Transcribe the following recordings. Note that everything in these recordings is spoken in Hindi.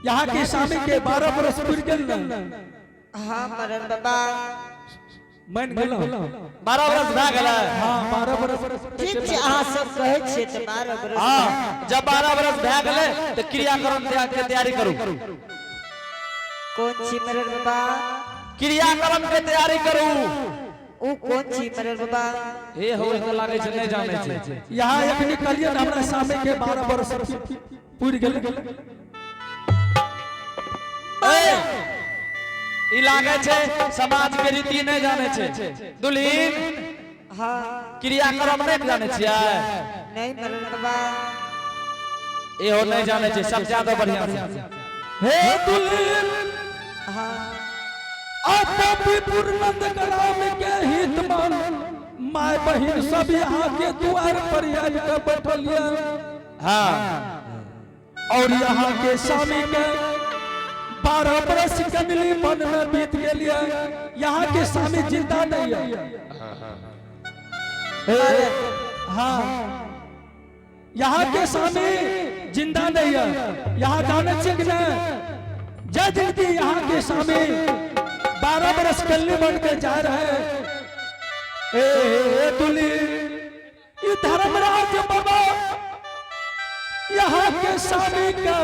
यहाँ के स्वामी के 12 बरस पूर गेल न। हाँ मरण बाबा मन गेल 12 बरस भए गेल। हाँ 12 बरस ठीक छै अहाँ सब कहै छियै त 12 बरस। हाँ जब 12 बरस भए गेलै तो क्रियाक्रम के तैयारी करू। कौन छी मरण बाबा? क्रियाक्रम के तैयारी करू। ओ कौन छी मरण बाबा? ए हो तो लागे छै नहीं जाने छै। यहाँ एक निकलिए हमरा स्वामी के 12 बरस पूर गेल। ई लागे छै समाज के रीति नहीं जाने छै। दुल्हीन हाँ क्रियाक्रम नहीं जाने छियै। नहीं मरण बाबा। एहो नहीं जाने छै सब ज्यादा बढ़िया से। हे दुल्हीन हाँ आप भी पूर्णंद ग्राम के हितमान माय बहिन सब यहाँ के द्वार पर आकर बैठलिए। हाँ और यहाँ के स्वामी के 12 बरस कमली मन में बीत गया। यहाँ के स्वामी जिंदा नहीं है। हाँ यहाँ के स्वामी जिंदा नहीं है। यहाँ जाने से जय जिंदगी यहाँ के स्वामी 12 बरस कल्ली बन के जा रहे हैं। ये धर्मराज बाबा यहाँ के स्वामी का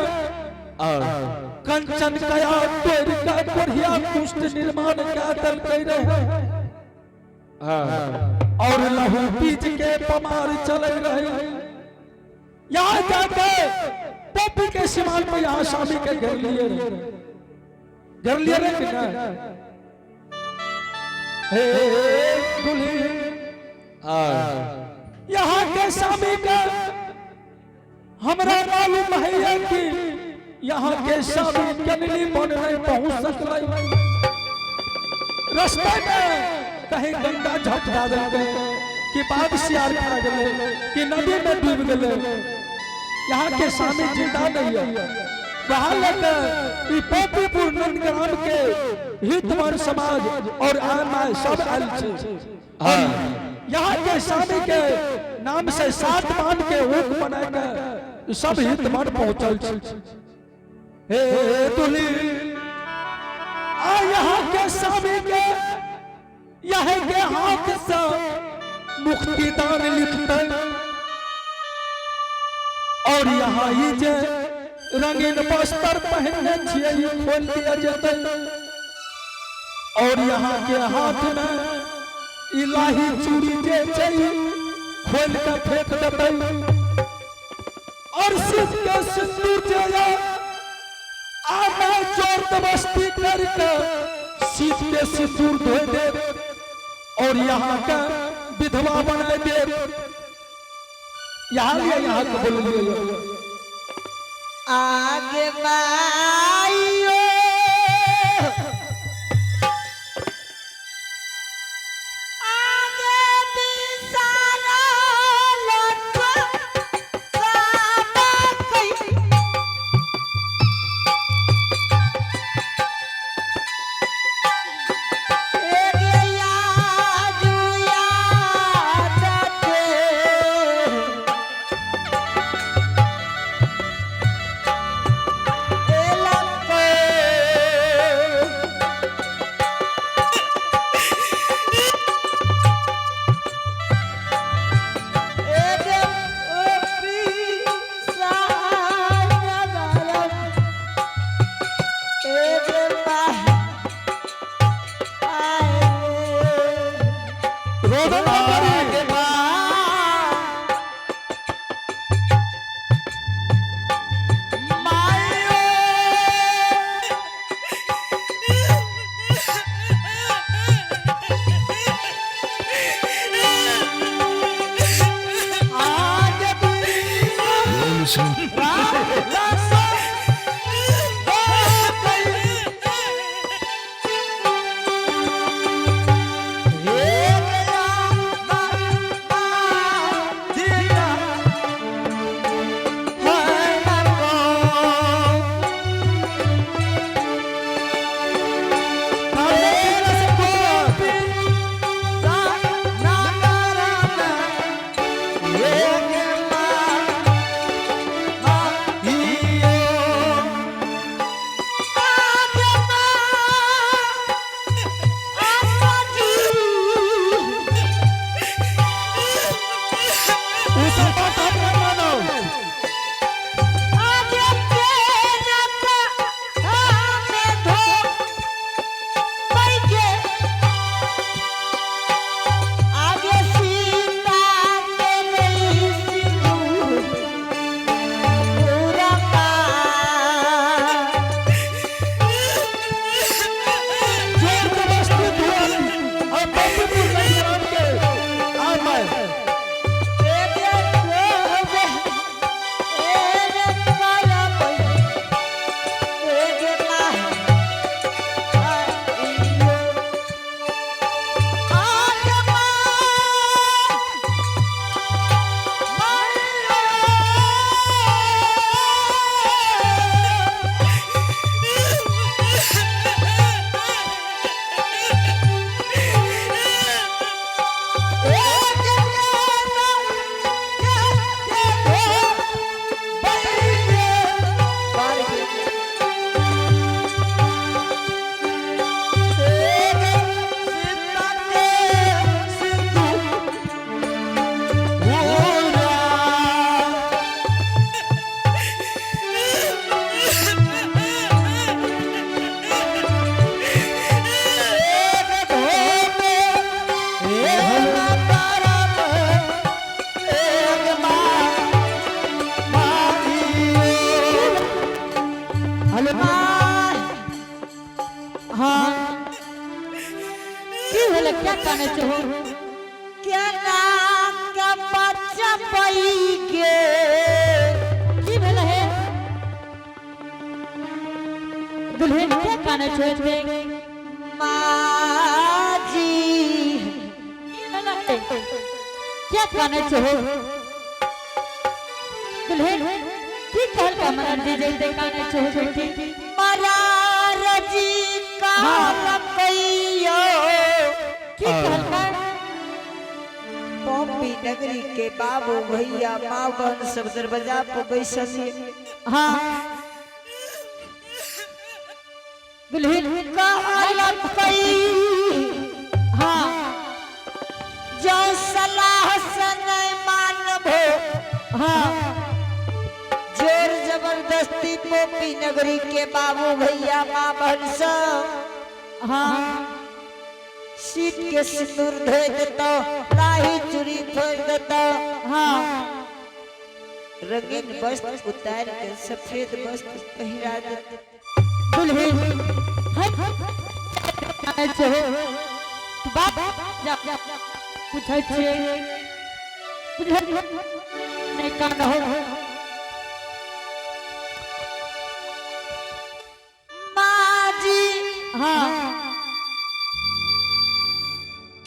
कंचन कया तोड़ का कोढ़िया कुष्ठ निर्माण का दल कर रहे और लहू बीज के पमार चल रहे। यहाँ जाके पप्पी के सिमान में यहाँ स्वामी के घर लिए रहे हे यहाँ के स्वामी का हमरा मालूम है कि यहाँ के स्वामी कमली बन नहीं पहुंच सकल। रास्ते में कहीं गंगा झपटा देते कि बाग सियार खा गए कि नदी में डूब गए। यहाँ के स्वामी जिंदा नहीं है। वहां लेकर पोपीपुर नंदग्राम के हितमान समाज और आमाय सब आयल छे। यहाँ के स्वामी के नाम से 7 बांध के ऊक बनाकर सब हितमान पहुंचल छे। हे दुल्हीन आ यहाँ के स्वामी के यहाँ के हाथ से मुक्तिदान लिखते और यहाँ ही जे रंगीन वस्त्र पहनने छिए खोल दिया जाता और यहाँ के हाथ में इलाही चूड़ी जे चाहिए खोल के फेंक देते और सिर के सिंदूर जे आमा चोर दबस्ती करके सीत के सिंदूर धो दे और यहाँ का विधवा बना दे। यहाँ को बोलिए आगे माइयो आगे बिसारा लटका कई एला हनुमान हाँ की भेल क्या कहने चाहो के नाम के बच्चा पई के की भेल है दुल्हन क्या कहने चाहते माजी क्या कहने चाहो दुल्हन की कहल का मरण जी जैसे कहने चाहो बेटी मरार जी का रखइयो की कहल का पॉपी नगरी के बाबू भैया मावन सब दरवाजा पर बैसल हाँ दुल्हन कहलक पई हाँ जो सलाह से नहीं मानबो हाँ जोर जबरदस्ती पोपी नगरी के बाबू भैया माँ बहन सब हाँ सीट के सिंदूर धोए देता लाही चूड़ी धोए देता हाँ रंगीन वस्त्र उतार के सफेद वस्त्र पहिरा देता दुल्हन कहने चाहो तू बाप जा पूछे छे दुल्हन नहीं कान हो माँ जी हाँ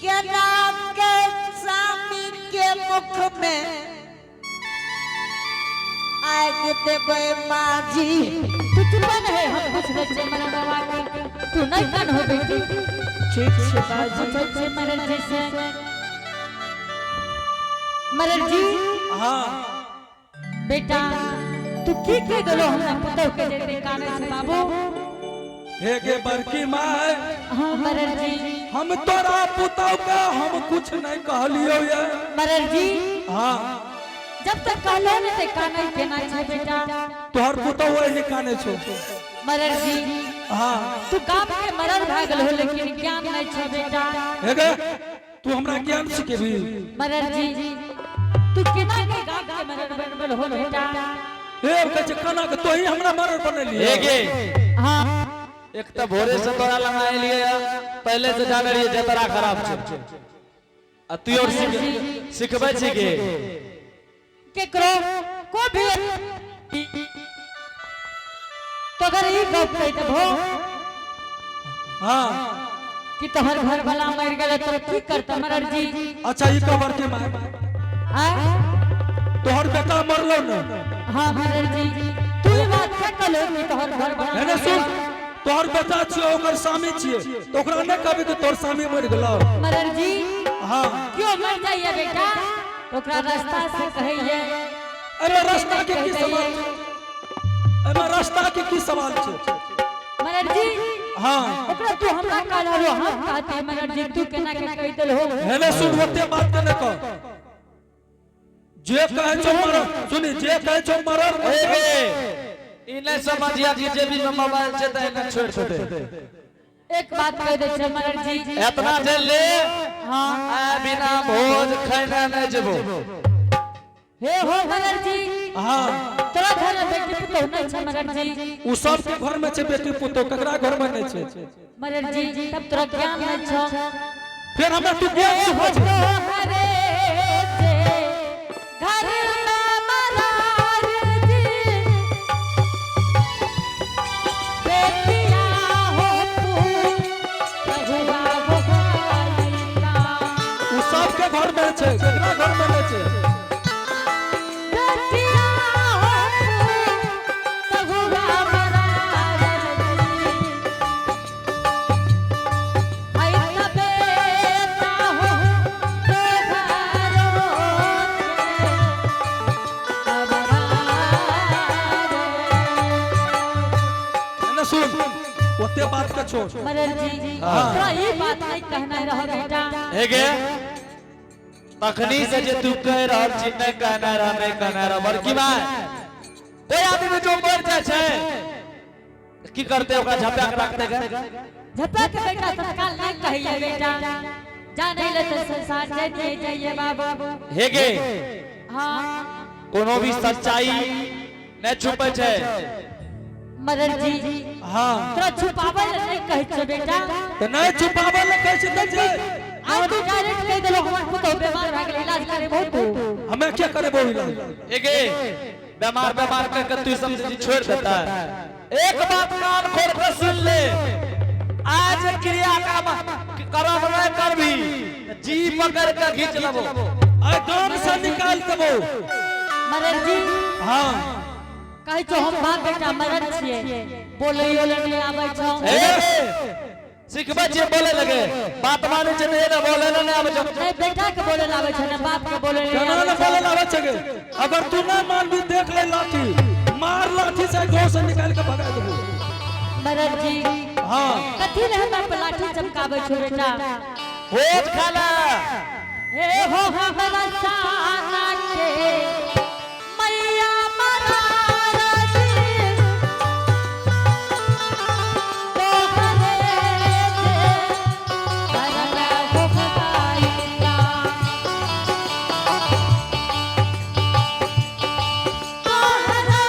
के नाम के स्वामी के मुख में आग देवे माँ जी तू चुप नहीं हम पूछ रहे छे मन बाबा के तू नहीं कान हो बेटी ठीक से बाजी पूछे छे मरण जी से मरण जी हाँ बेटा तू की कह दलो हमरा पुतौ के जेते काने छे बाबू हे गे बड़की माय हाँ मरण जी हम तोरा पुतौ का हम कुछ नहीं कहलियो ये मरण जी हाँ जब तक कहलो ने ते काने केना छे बेटा तोहर पुतौ वही काने छो मरण जी हाँ तू गाम के मरण भागल हो लेकिन ज्ञान नहीं छे बेटा हे गे तू हमरा ज्ञान सिखेबी मरण जी तू केना के गाम के मरण बनबल हो बेटा हे कछ कना के तोही हमरा मरर बनली हेगे हाँ एक तो भोरे से तोरा लगाए लिए पहले से जाने रहिए जतरा खराब छे आ तू और सिखबे छी के केकरो को भी तो अगर ई गप कह देबो हाँ कि तोहर घर वाला मर गेले तो की करत मरण जी अच्छा ये कबर के माय आ तोहर बेटा मरलो न हाँ मरण जी तू ई बात के कहलो कि तोहर घर वाला है ना सुन तोहर बेटा छियो ओकर स्वामी छियो तो ओकरा ने कहबे कि तोहर स्वामी मर गेलो मरण जी हाँ क्यों मर जाइए बेटा ओकरा रास्ता से कहिए एमे रास्ता के की सवाल एमे रास्ता के की सवाल छै मरण जी हाँ ओकरा तू हमरा कहलो हम कहते मरण जी तू केना के कह देल हो है ना सुन ओते बात के न कह जे कहे छो मरर सुनी जे कहे छो मरर हेगे ई नहीं समझिया कि जे भी मोबाइल छे त इने छोड़ दे एक बात कह दे छे मरण जी इतना जल ले हाँ आ बिना भोज खैना नहीं जबो हे हो मरण जी हाँ तोरा घर में बेटी पुतौ नहीं छे मरण जी उ सब के घर में छे बेटी पुतो ककरा घर में नहीं छे मरण जी तब तोरा ज्ञान नहीं छो फिर हमरा तू ज्ञान सिखा छे हरे से घर में मरार जी बेटिया हो तू रघुआ भोगालिका उ सब के घर में छे ककरा घर में नहीं छे बेटिया हो तू रघुआ मरार जी आई बेटा हो तो घरों है ना सुन ओते बात के छोड़ मरण जी तोरा ये बात नहीं कहना रह बेटा हेगे तखनी से जे तू कह रहल छी नहीं कहना रह नहीं कहना रह बड़की माय कोई आदमी जो मर जाय छे की करते ओकरा झपा के रखते गए झपा के बेटा तत्काल नहीं कहिए बेटा जाने ले तो संसार जाइए जाइए बाबू हेगे हाँ कोनो भी सच्चाई नहीं छुपे छे मदन जी हाँ तोरा छुपावल नहीं कहै छ बेटा तो नहीं छुपावे ले कैसे दे छे आज तू डायरेक्ट कह देलो हमर पुतो बीमार भ गेल इलाज करे बहुत हमें क्या करे वो इलाज एके बीमार बीमार कहकर तू सब चीज छोड़ देता है। एक बात कान खोल कर सुन ले, आज क्रिया काम करब नहीं करबी जी पकड़ के खींच लेबो, आ काम से निकाल देबो। मदन जी हाँ कहै छ हम बाप बेटा मदन छियै बोलै नहीं आबै छ सिखबे जे बोले लगे बात माने जे नहीं बोले नहीं आवे छ नहीं बेटा के बोले आबै छ ना बाप के बोले केना नहीं न बोले लावे छगे। अगर तू ना मान भी देख ले लाठी मार लाठी से घर से निकाल के भगा देबो। मदन जी हाँ कथी ले हमरा पे लाठी चमकाबै छ बेटा होत खाला हे हो हमरा साना के मैया महाराज तो हरे करना भुखाइला तो हरे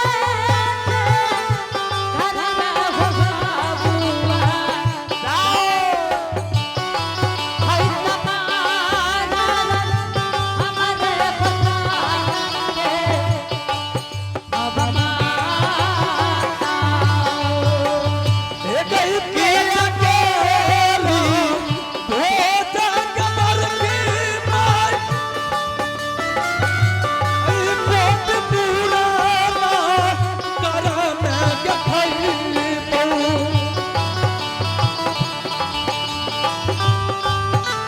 करना भुखाबुआ हाय तमारा हमारे भगवान के अब माता एक ही किया केली भोता कमर की मार आई मोट पूरा करम के खई बहू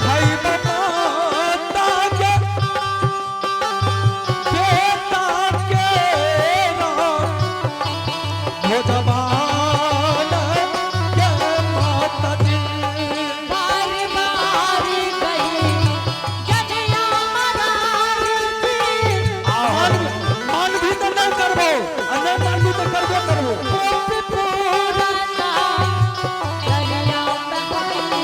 खाई माता के बेटा के हो जवान के माता जी बारी बारी गई जनिया महाराज जी मान भी तो नहीं करबो अने मान भी तो करबो पुराना जनिया महाराज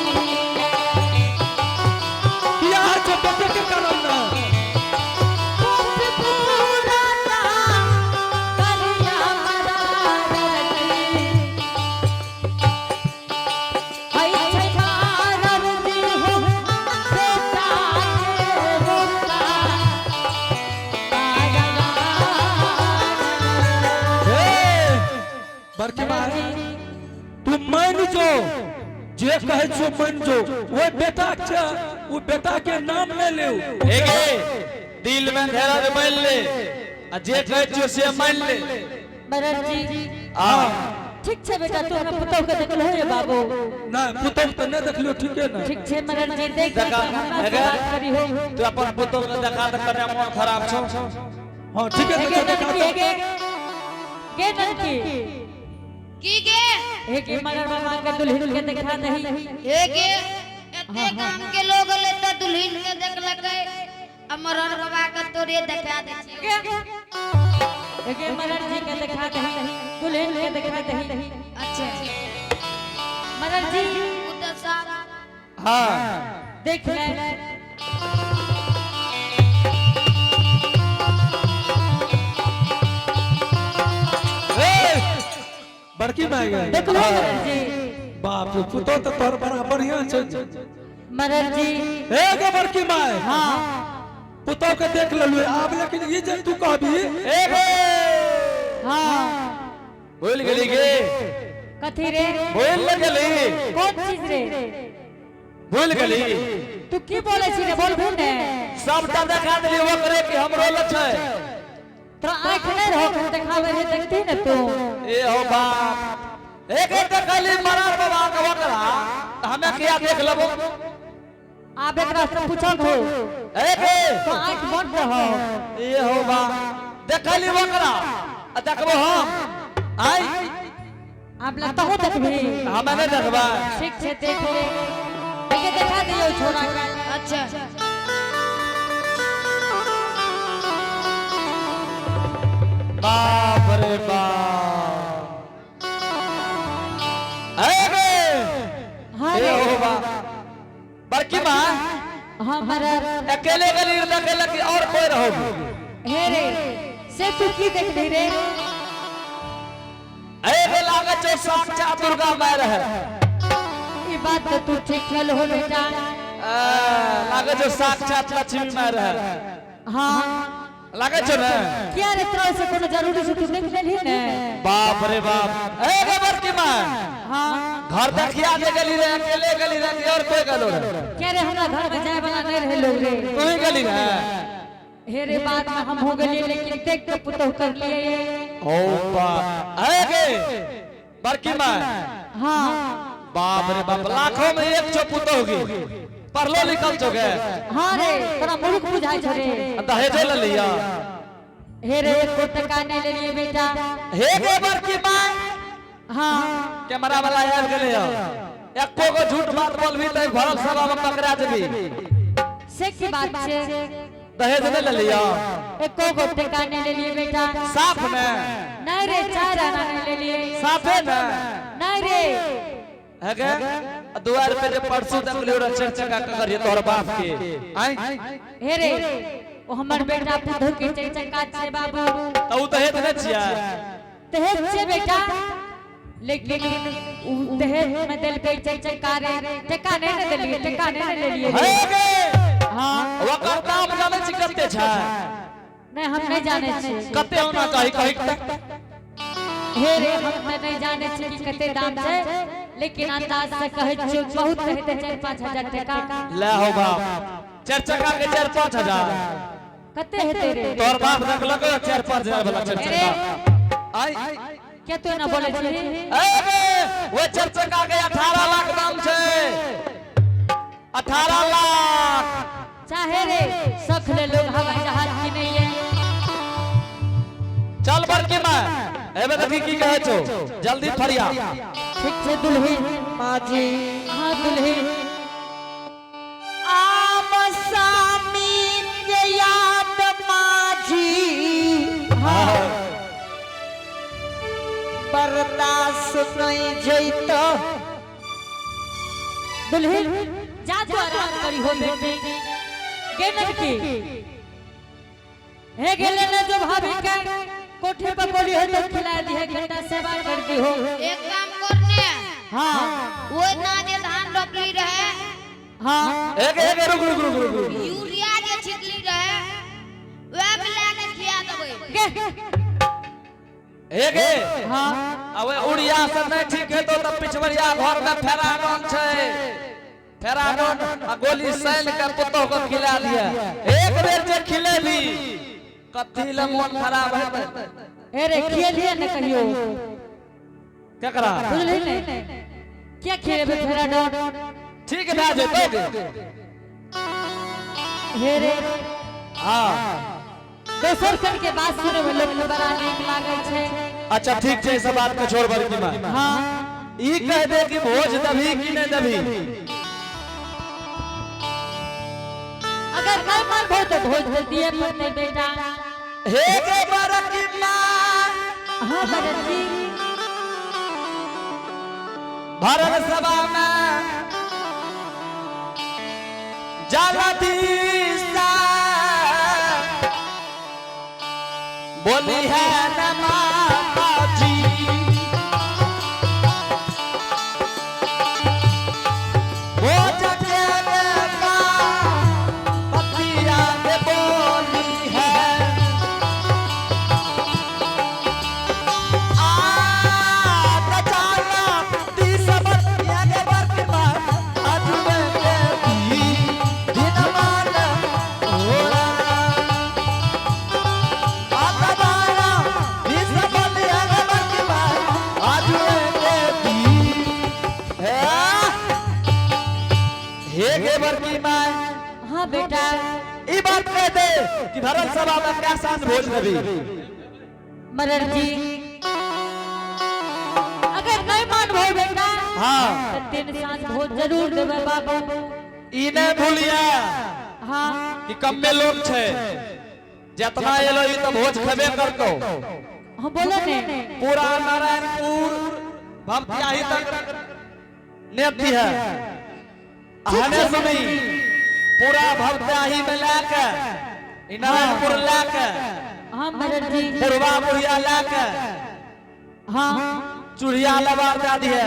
किया जो बेटे के कारण ना पुराना जनिया महाराज हाय छठारर दी हो बेटा के होता बरकी मार तू मान जो जे कहे छो मान जो वो बेटा के वो बेटा के नाम ले ले एके दिल में धैर्य मान ले आ जे कहे छो से मान ले मदन जी आ ठीक छे बेटा तू हमरा पुतौ के देखलो रे बाबू ना पुतम तो नहीं देखलियो ठीक है ना ठीक छे मदन जी देख के देखा हमरा से बात करी हो तू अपन पुतो के देखा दे करने मन खराब छो हां ठीक है गे देखा ननकी गे ननकी की गे एक मगर बाबा के दुल्हन के देखा नहीं हे गे एते काम के लोग ले त दुल्हन के देखलकै अमरन बाबा के तोरे देखा दे छी एक मदन जी के देखा नहीं दुल्हन के देखा नहीं अच्छा मदन जी उधर साहब हां देख ले बड़की माई गए देख लो मदन जी बाप रे पुतो तो तोर बड़ा बढ़िया छे मदन जी ए गे बड़की माई हां पुतो के देख लेलु आब लेकिन ये जे तू कहबी एके हां बोल गेली गे कथी रे बोल लगली कौन चीज रे बोल गेली तू की बोले छी रे बोल भूल ने सबटा देखा देली ओकरे कि हमरो ल छै तोरा आंख नहीं रहो देखावे रे देखती न तू ए हो बाप एक देखली मरार बाबा के ओकरा हमें किया देख लेबो आप एकरा से पूछो हो एके तो आंख बंद रहो ए हो बाप देखली ओकरा आ देखबो हम आई आप लगता हो देखबी हमें नहीं देखबा ठीक छे देख ले एके देखा दियो छोरा के अच्छा बाप रे बाप एके हां ए रे हो बाप बड़की मां हमारा अकेले गली देखे कि और कोई रहो हे रे से तू की देख ली रे ए लाग जो साक्षात दुर्गा माय रहे ये बात तो तू ठीक कल हो बेटा लागे जो साक्षात लक्ष्मी माय रहे हाँ लागे जो ना क्या रे तरह से कोनो जरूरी से तू नहीं लेली ने बाप रे बाप ए गोबर की मां हाँ घर देखिया दे गली रे अकेले गली रे और कोई गलो रे क्या रे हमरा घर में जाए वाला नहीं रहे लोग रे तू ही गली रे हे रे बाद में हम हो गए लेकिन देख के पुतौ कर लिए ओ बा ए गे बड़की मां हाँ बाप रे बाप लाखों में एक चौपुत होगी पढ़लो लिखल चोगे हाँ रे तोरा मूर्ख बुझाई छ रे दहेज ले लिया हे रे एको टका नहीं ले लिए बेटा हे गे बड़की मां हाँ कैमरा वाला आब गेले एको को झूठ बात बोलबी त भरल सभा में पकड़ा जेबी से की बात छे दहेज ले लिया एको गो टका नहीं ले लिए बेटा साफ में नहीं रे चार आना नहीं ले लिए साफे में नहीं रे है गे द्वार पे जे परसों तक लियो चर्चा का करिए तोहर बाप के आई हे रे ओ हमर बेटा पुतौ के चका छे बाबू त उ दहेज न छिया दहेज छे बेटा लेकिन उ दहेज में दिल के चका रे टका नहीं न देलिए टका नहीं न ले लिए हे गे हां ओकर दाम जाने छी कते छै नहीं हम नहीं जाने छी कते होना चाही कहि हे रे हम नहीं जाने छी कि कते दाम छै लेकिन अंदाज से कहे छी बहुत कहते 4-5 हजार टका ले हो बाप चार चक्का के 4-5 हजार कते हेते रे तोर बाप रखलक 4-5 हजार वाला चार चक्का आई क्या तू ना बोले छी ए वो चार चक्का के 18 लाख दाम छै 18 लाख चाहे रे सखले लोग हवाई जहाज की नहीं है चल बड़की मां एबे देखी की कहै छौ जल्दी फरिया ठीक से दुल्हन माजी हाँ दुल्हन आम सामी के याद माझी बर्दाश्त नहीं जैत दुल्हन जा जो आराम करी हो बेटी गेनर की हे गेले ने जो भाभी के कोठे पर बोली हो तो खिला दी है घंटा सेवा कर दी हो एक काम करने हाँ वो ना जे धान रोपली रहे हाँ एक रुक यूरिया जे छिटली रहे वह मिला के खिया देबै एक हाँ अबे उड़िया से नहीं ठीक है तो तब पिछवरिया घर में फेरानोन छै फेरानोन आ गोली सैन के पुतो को खिला दिया एक बेर जे खिलेली कथी ले मन खराब है ए रे खिए लिए न कहियो केकरा बुझली ने क्या खेबे फेरा डॉट ठीक भा जेतौ हे रे हां दोसर सन के बात सुने में लोग बड़ा नीक लागे छे अच्छा ठीक छै सब बात के छोड़ बड़की मां हां ई कह दे कि भोज दभी कि नहीं दभी अगर नहीं मन भो तो भोज दे दिए पड़ते बेटा हे गे बड़की मां हाँ भरत जी भरल सभा में जलती सा बोली है न माता जी वो जगेगा पतिया दे बोली है हाँ बेटा ई बात कह दे कि भरल सभा में क्या सांझ भोज देवी मरर जी अगर नहीं मान भो बेटा हाँ तो 3 सांझ भोज जरूर देबे बाबू ई नहीं भूलिया हाँ कि कम में लोग छे जितना एलो ई तो भोज खबे करतो हम बोले ने पूरा नारायणपुर भवतियाही तक नेती है हने सुनी पूरा भवतियाही में लाके ई नारायणपुर लाके हाँ मरर जी पूर्वा बुढ़िया लाके हाँ चूड़िया लबार दे दिए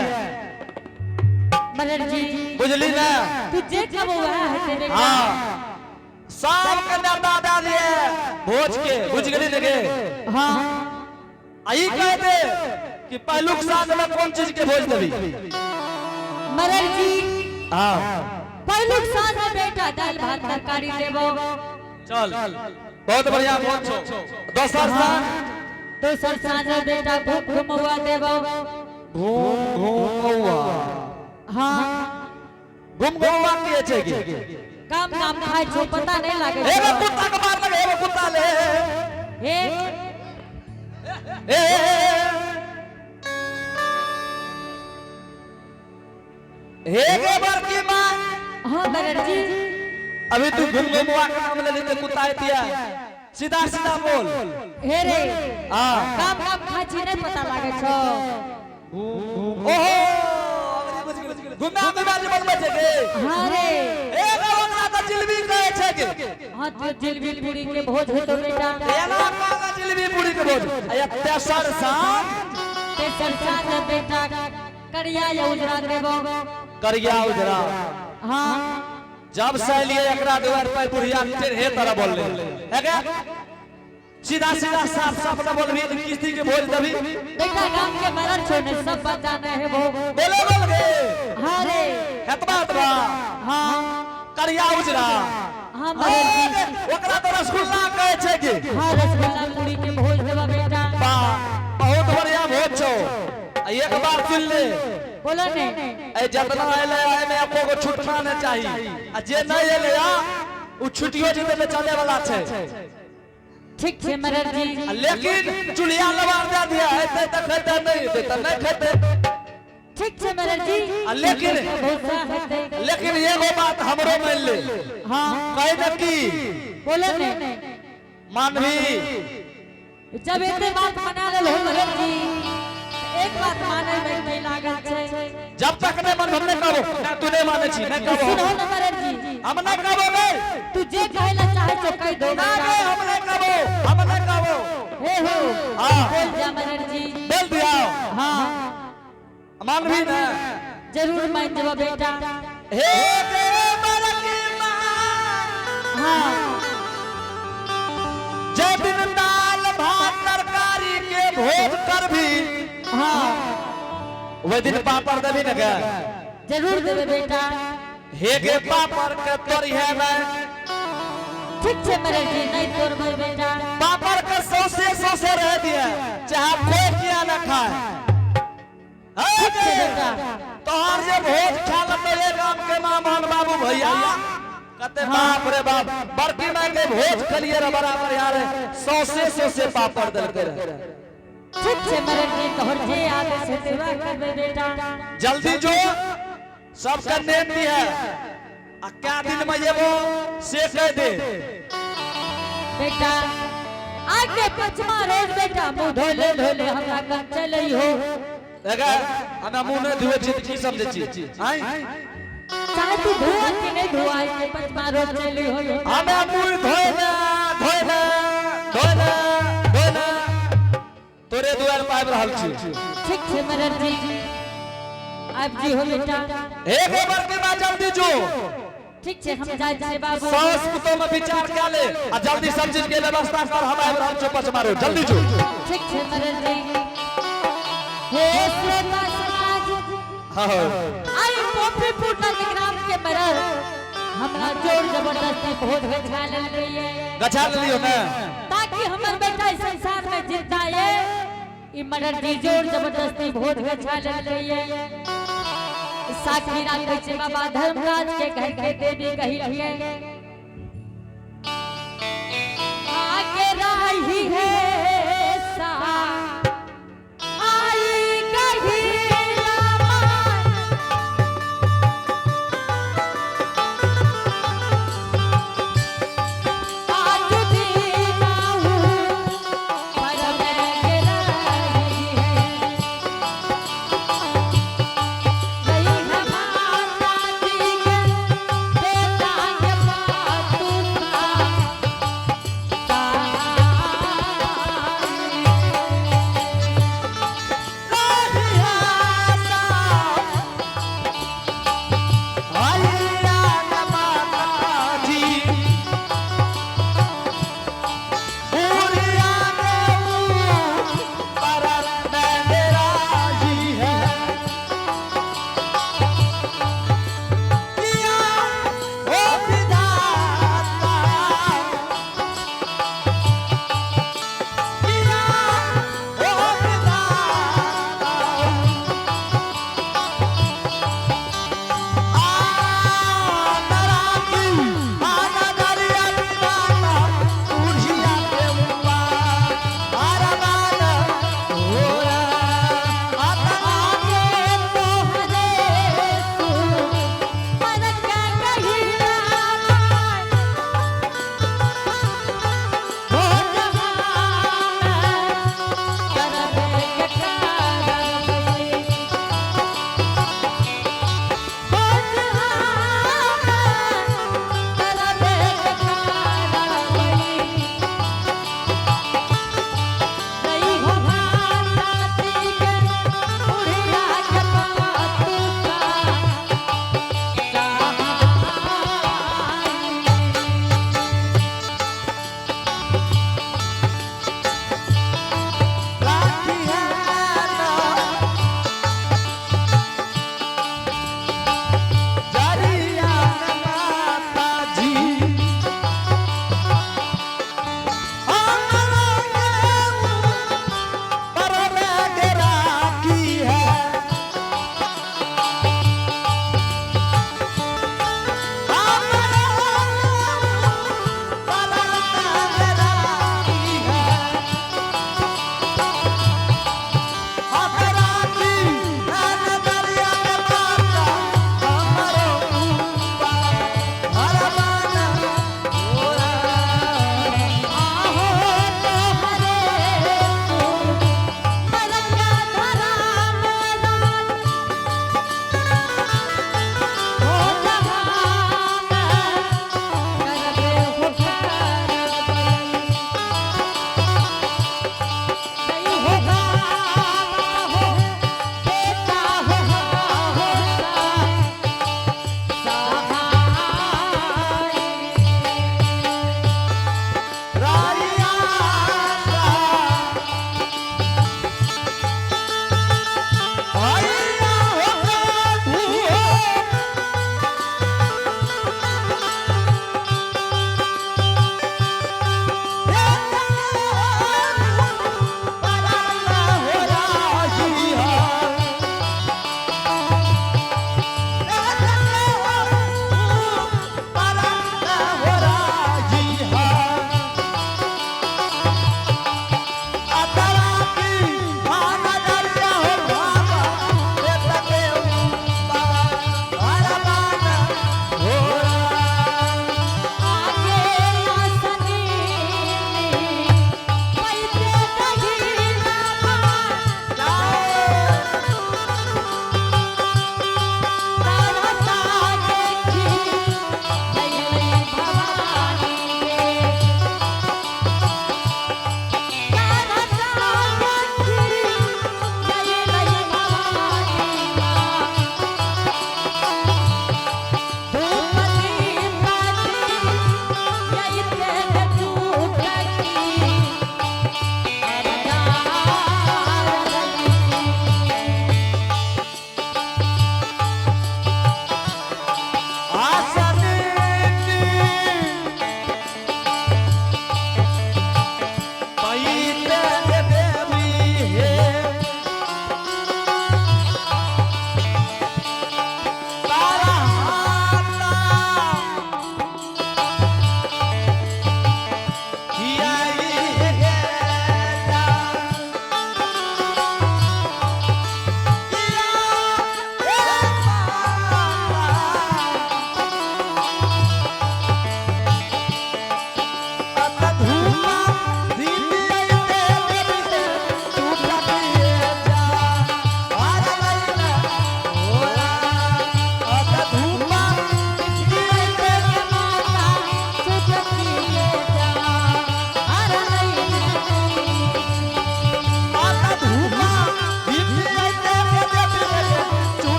मदर जी बुझली ना तुझे कब हुआ है बेटा हाँ सब के न्योता दे दिए भोज के बुझ गली लगे हाँ आई कह दे कि पहलुक साथ में कौन चीज के भोज देवी मदर जी हाँ पहलुक साथ में बेटा दाल भात तरकारी देबो चल बहुत बढ़िया भोज छो दोसर साँझ में बेटा घूम घुमवा देबो घूम हाँ घुमौआ के छै की काम काम खाए छो पता नहीं लागे एगो कुत्ता के मार लगे एगो कुत्ता ले हे बड़की मां हाँ मदर जी अभी तू घुमौआ का नाम ले लेते कुत्ता आतिया सीधा सीधा बोल हे रे हां काम काम खाए छी नहीं पता लागे छो ओहो घुमा में बाज बोलबे छै के हाँ रे एगो ओकरा त जिलेबी कहै छै के हाँ तो जिलेबी पूरी के भोज है तो बेटा एना का जिलेबी पूरी के भोज अया तेसर साँझ में बेटा करिया या उजरा देबो करिया उजरा हाँ जब से लिए एकरा द्वार पर बुढ़िया टेढ़े तरह बोल ले है क्या सीधा सीधा साफ साफ ना बोलबी किस्ती के भोज दबी बेटा गांव के मरर छोने सब बात जाने है वो बोले बोल गे हाँ रे हतबा हाँ करिया उजरा हाँ मदर जी ओकरा तो रसगुल्ला कहै छै के हाँ रसगुल्ला पूरी के भोज देबा बेटा बा बहुत बढ़िया भोज छौ एक बार सुन ले बोलो ने ए जतना आइले आए में एको को छुटना नहीं चाहिए आ जे नहीं एले आ उ छुटियो जेते में चले वाला छै ठीक छै मदर जी लेकिन चुलिया लबार दे दिया हेते त खेते नहीं हेते त नहीं खेते ठीक छै मदर जी लेकिन एगो बात हमरो मान ले हाँ कहे न की बोलो ने मानवी जब इतने बात मना ले हो मदर जी एक बात माने में नहीं लागल छै जब तक ने मन हमने कहो ना तू नहीं माने छी नहीं कहो सुनो ना मदर जी हम नहीं कहो बे तू जे कहला चाहे तो कह दो ना बे हम नहीं कहो हे हो हां बोल जा मदर जी बोल दिया हाँ मानवी ना जरूर मान जब बेटा हे बे बरकी मां हाँ जब दिन दाल भात तरकारी के भोज कर भी हाँ वह दिन पापड़ देबी न के जरूर देबे बेटा हे गे पापड़ के तोरी है मैं ठीक छै मदर जी नहीं तोड़बे बेटा पापड़ के सौसे रह दिया चाहे कोई किया न खाए ठीक छै बेटा तोहर जे भोज खा ले ये गांव के मामन बाबू भैया कते बाप रे बाप बड़की मां के भोज खलिए रे बराबर यार सौसे पापड़ देलके रे ठीक छै मदर जी तोहर जे आदेश है सेवा करबे बेटा जल्दी जो सबका नेम भी है आ क्या दिन में ये वो से कह दे बेटा आगे पचमा रोज बेटा मुंह धोले धोले हमरा कन चलै हो अगर हम मुंह न धोए छी की समझे छी आई चाहे तू धोआ कि नहीं धोआ के पचमा रोज चलै हो हमें मुंह धोए ना तोरे दुआर पाइब रहल छी ठीक छै मदर जी अब जी हो बेटा एक बार के बाद जल्दी जो ठीक छै हम जाय छै बाबू सास पुतो में विचार क्या ले आ जल्दी सब चीज के व्यवस्था कर हम आइब रहल छी पच मारो जल्दी जो ठीक छै मदर जी हे श्रोता समाज हां आई पोपी पुटल ग्राम के मरर हमरा जोर जबरदस्ती भोज भेजा ले रही है गछा लियो ना ताकि हमर बेटा इस संसार में जिंदा है ई मदर जी जोर जबरदस्ती भोज भेजा ले रही है साखी राखै छै बाबा धर्मराज के घर के देवी कही है आगे रही है सा आई कही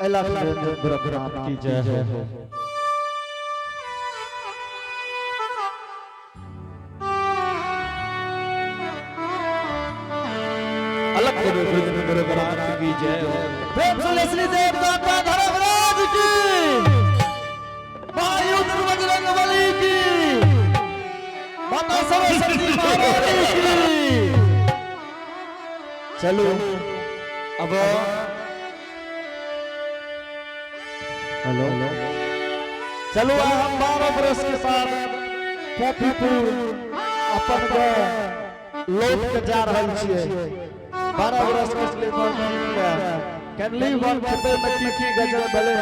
अलग गोरखनाथ की जय हो। अलग गोरखनाथ की जय हो। प्रेम से श्री देव दाता धर्मराज की, महायुद्ध बजरंगबली की, माता सरस्वती महारानी की। चलो अब हेलो चलो हम 12 बरस के साथ पॉपीपुर अपन के लौट के जा रहल छियै। 12 बरस के कैनली वन खेते में की गजल भले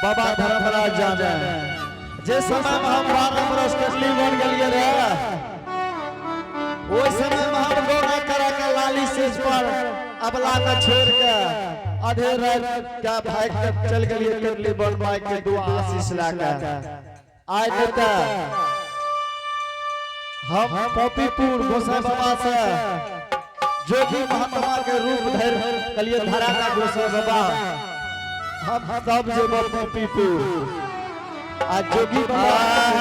बाबा धर्मराज जाने। जे समय में हम 12 बरस कैनली वन गेलिए रहे, ओइ समय में हम गौरा करा के लाली सेज पर अबला के छोड़ के आधे रात क्या भाग के चल गलिए कैनली वन माई के दुआ आशीष लाके। आज नेता हम पॉपीपुर गोसाई बाबा से जोगी महात्मा के रूप धर कलिए धरा का गोसाई बाबा हम सब जे पॉपीपुर आज जोगी बाबा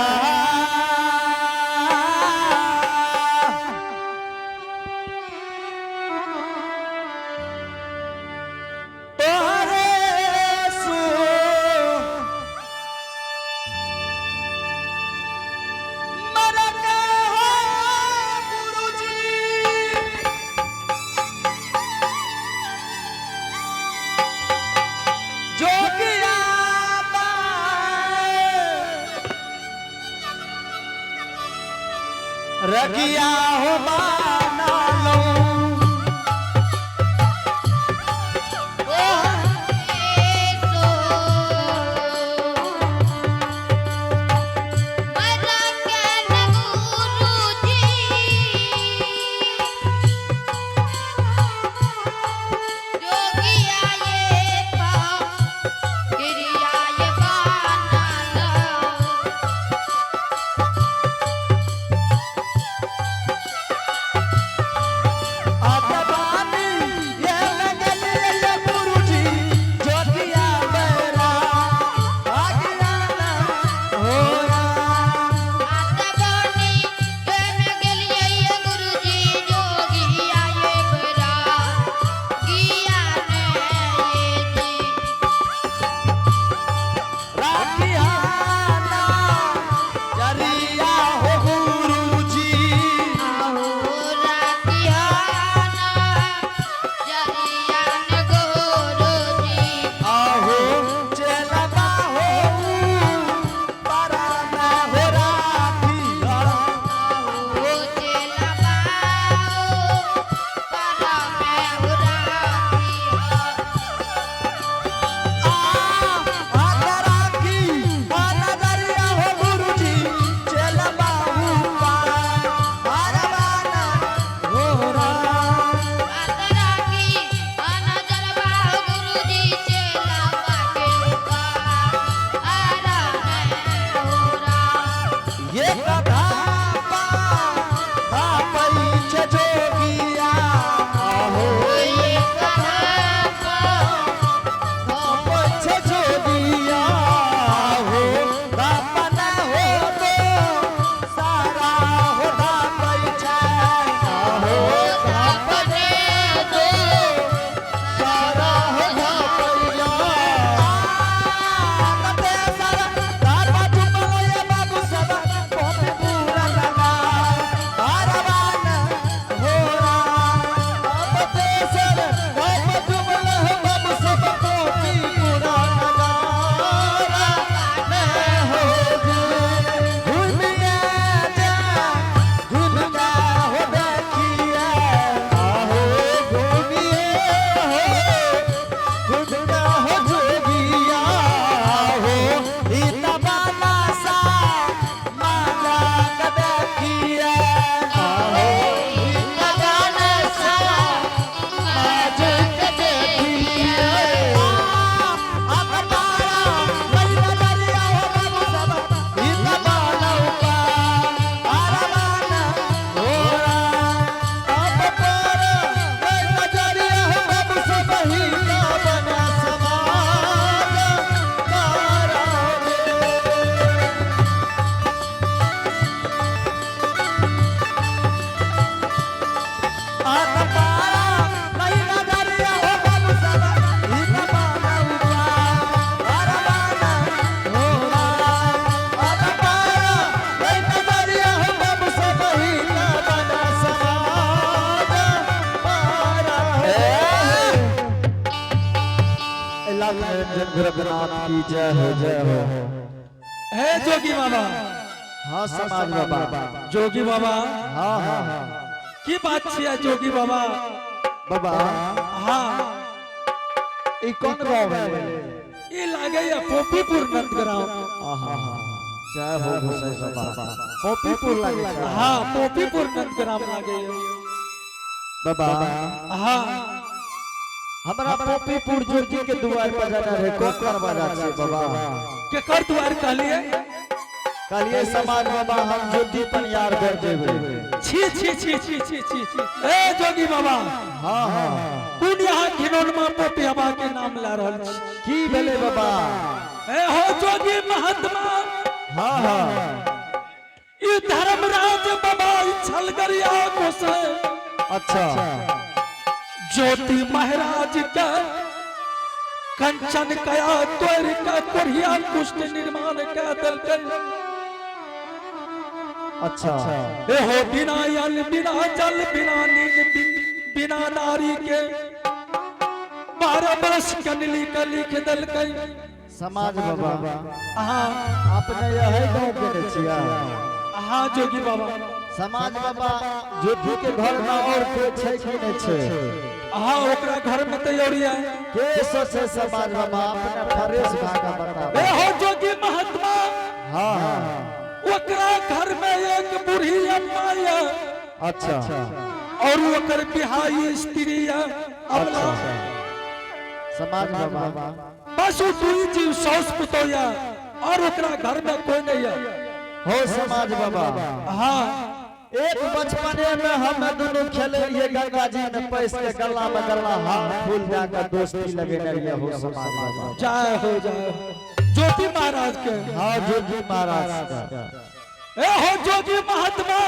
रखिया हो बाना लो की जय हो जय हो। हे जोगी बाबा, हाँ समाज बाबा। जोगी बाबा हाँ हाँ हाँ की बात छियै जोगी बाबा? बाबा हाँ ई कौन गाँव है? ये लागे या पोपीपुर नंदग्राम। जय हो गोसाई बाबा। पोपीपुर लगे छै। हाँ पोपीपुर नंदग्राम लागे बाबा हाँ हमरा पोपीपुर जोगी के द्वार पर जाना रहे, को करवा जाछे बाबा? के कर द्वार कहलिए? कालिए समाज बाबा हम ज्योति पनियार कर देबे। छी छी छी छी छी छी छी। ए जोगी बाबा, हाँ हाँ कौन यहाँ घिनौनमा पोपी हवा के नाम ला रहल छी? की भेले बाबा? ए हो जोगी महात्मा, हाँ हाँ ई धर्मराज बाबा छलगरिया गोसाई अच्छा ज्योति महाराज का कंचन कया तोर का कोरिया कुष्ठ निर्माण का दल कर। अच्छा ए हो बिना अन्न बिना जल बिना नींद बिना नारी के 12 वर्ष कनली का लिख दल कर। समाज बाबा हाँ आपने यही गाँव के छिया? हाँ जोगी बाबा। समाज बाबा ज्योति के घर में और कोई छै कि नहीं छै? हाँ ओकरा घर में तैयारी है। के सोचे समाज बाबा अपने फरेश भागा बता। ए हो जोगी महात्मा, हाँ हाँ ओकरा घर में एक बूढ़ी अम्मा है अच्छा और ओकर बिहाई स्त्री है अबला। समाज बाबा बस वो दुई जीव सौस पुतोया और ओकरा घर में कोई नहीं है। हो समाज बाबा हाँ एक बचपने में हम दोनों खेले रहिए गंगा जी में पैस के गला में गला हाथ फूल जाकर दोस्ती लगे रहिए। हो समाज बाबा जय हो जय हो ज्योति महाराज के। हाँ जोगी महाराज का। ए हो जोगी महात्मा,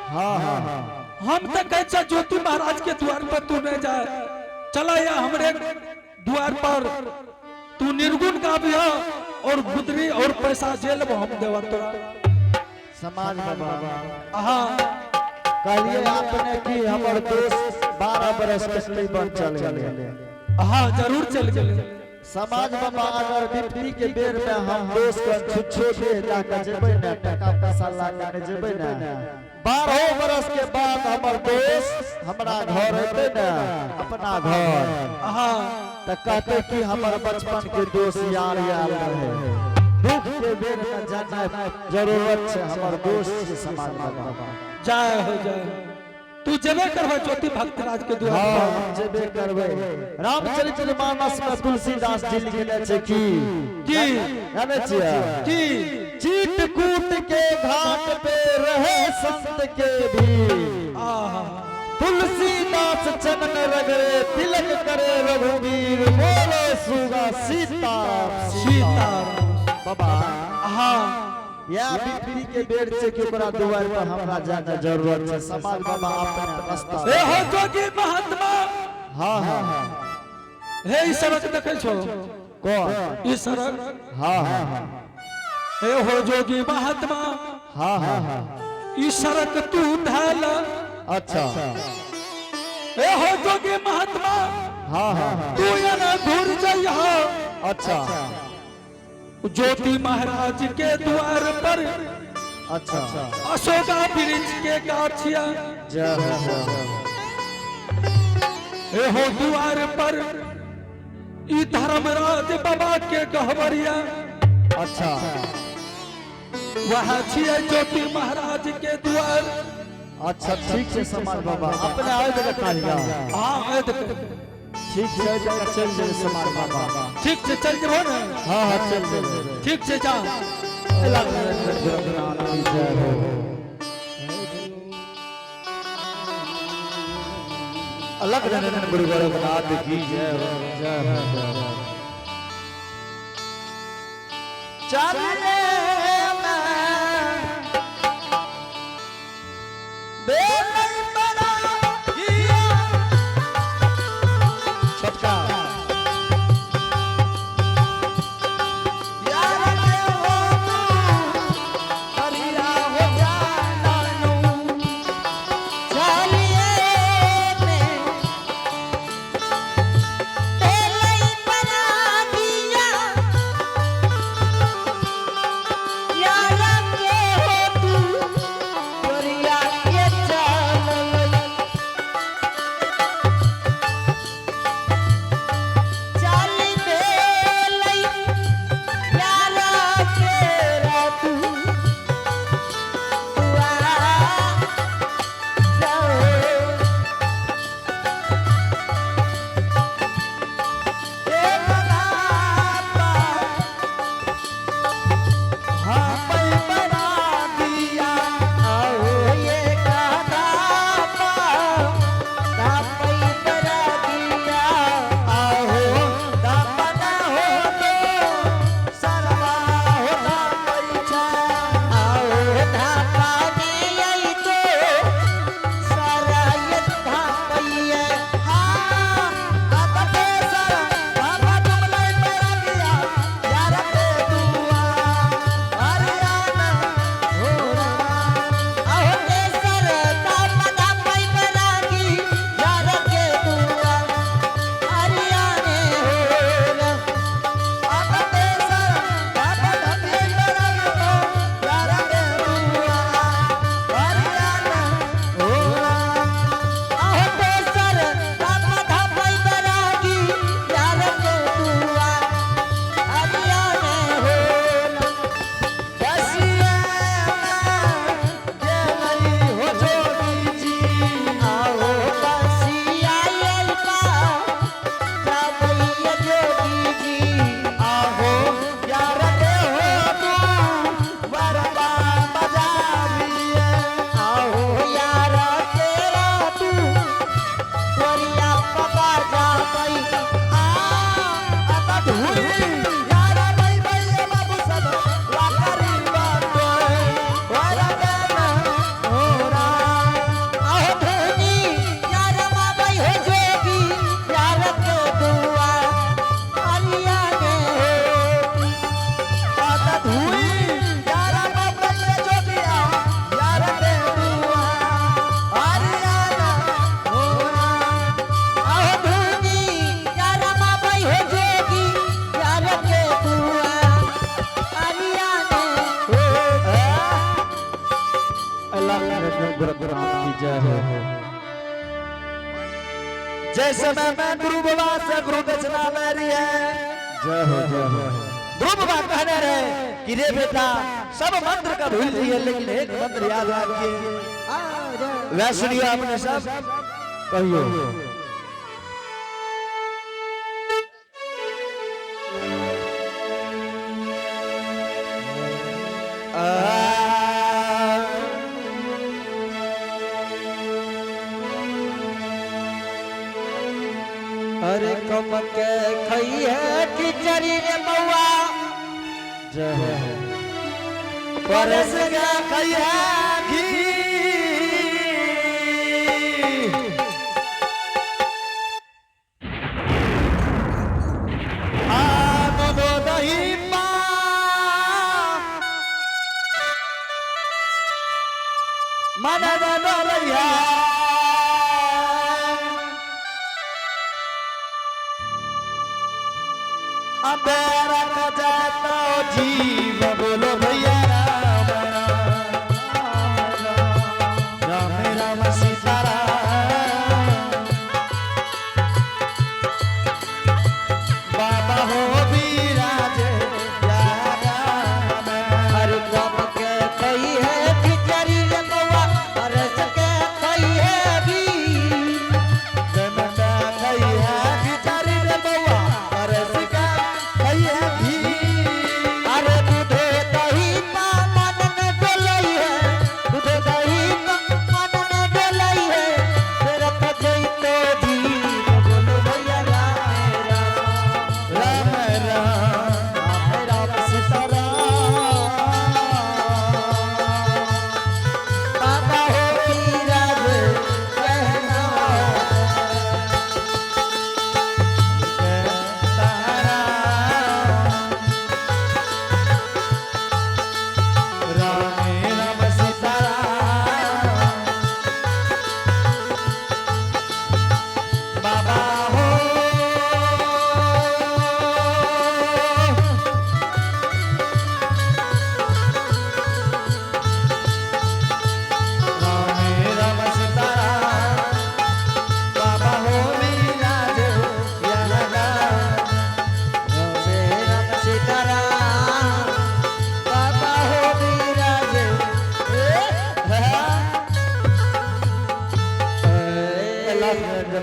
हाँ हाँ हाँ हम तो कहते ज्योति महाराज के द्वार पर तू नहीं जाए, चला या हमरे द्वार पर तू निर्गुण का भी हो और गुदरी और पैसा जेल में हम देवा तोरा। समाज बाबा हाँ कहिए आपने कि हमर दोस्त 12 बरस के बन चल गए। हाँ जरूर चल गए। समाज बाबा अगर विपत्ति के बेर में हम दोस्त को छुच्छो दे जाकर जेबै ना, टका पैसा लाके जेबै ना, 12 बरस के बाद हमर दोस्त हमरा घर एते ना अपना घर, हाँ त कहते कि हमर बचपन के दोस्त यार यार रहे। दुख के बेर में जाना जरूरत छै हमर दोस्त के। समाज बाबा जय हो जय। तू जेबे करबा ज्योति भक्तराज के द्वार पर? हाँ जेबे करबै। रामचरितमानस में तुलसीदास जी लिखले छै कि जाने छियै कि चित्रकूट के घाट पे रहे संत के भी, आहा तुलसीदास चरण रगड़े तिलक करे रघुवीर, बोले सुगा सीताराम सीताराम। बाबा हाँ या विपत्ति के बेर से कि ओकरा द्वार पर हमरा जाना जरूरत है। समाज बाबा अपने रास्ता। ए हो जोगी महात्मा, हाँ हाँ हे ई सड़क देखे छो? कौन? ई सड़क हाँ हाँ हाँ हे हो जोगी महात्मा, हाँ हाँ हाँ ई सड़क तू ढाल। अच्छा हे हो जोगी महात्मा, हाँ हाँ तू यहाँ घूर जाइए। अच्छा ज्योति महाराज के द्वार पर अच्छा अशोका वृक्ष के गाछिया, जय हो जय हो। हे हो द्वार पर ई धर्मराज बाबा के गहवरिया, अच्छा वह छियै ज्योति महाराज के द्वार। अच्छा ठीक है समाज बाबा अपने आए जगह कालिया। हाँ ठीक है जगह चल जाए समाज बाबा। ठीक से चल जबो ना। हाँ हाँ चल जाए। ठीक से जा। जय हो। अलग रंजन गुरु गोरखनाथ की जय हो जय हो जय हो। चलिए गोरखनाथ की जय हो। जय समय में गुरु बाबा से गुरु दक्षिणा ले रही है। जय हो जय हो। गुरु बाबा कहने रहे कि रे बेटा सब मंत्र का भूल दिए लेकिन एक मंत्र याद रखिए। वैष्णो आपने सब कहियो अरे कम के खई है खिचड़ी रे बउआ। जय हो। परस के खई है घी। दो दही पा मन डोलैया। अबेरा का जाता जीव बोलो भैया राम राम राम राम सीताराम। बाबा हो विराज हर गम के कही है खिचड़ी रे बउआ परस के कही है भी। अरे दूधे दही पा मन न डोलई है। दूधे दही पा मन न डोलई है। तेरा कजई तो जीव बोलो भैया राम राम राम राम सीताराम। बाबा हो विराज कहना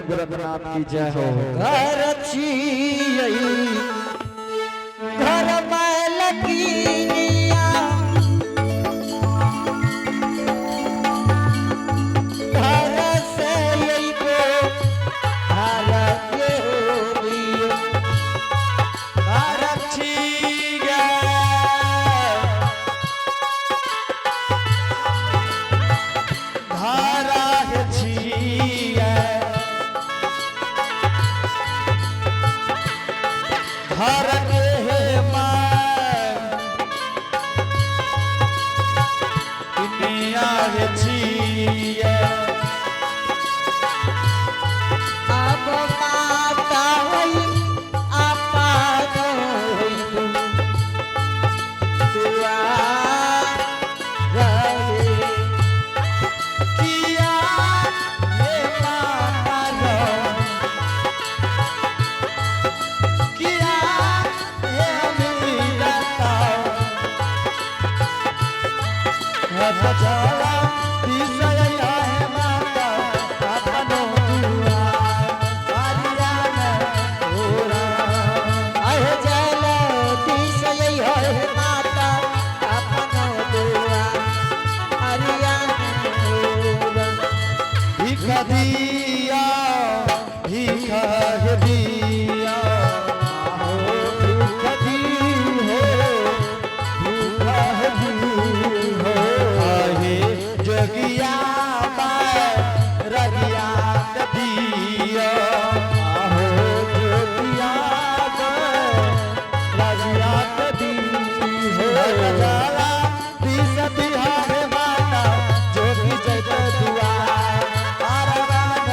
गोरखनाथ की जय हो। घर छियई घर में लकीनिया घर से यही को घर के होई। घर छिया धारा है छिया घर के मां दुनिया है छिया। अब माता होई आपा होई दुआ रहे। किया ये मारो किया ये मीरा बचावा दिसया है माता अपनो दुआ आरिया में ओरा। अहे जल दिसई है माता अपनो दुआ हरिया भिखा दिया भिखा है दिया भिखा दी हो भिखा है दी हो। आहे जोगिया पाए रगिया दिया आहो जोगिया पाए रगिया दी हो। जाला दिस बिहार माता जोगी जय दुआ आरवान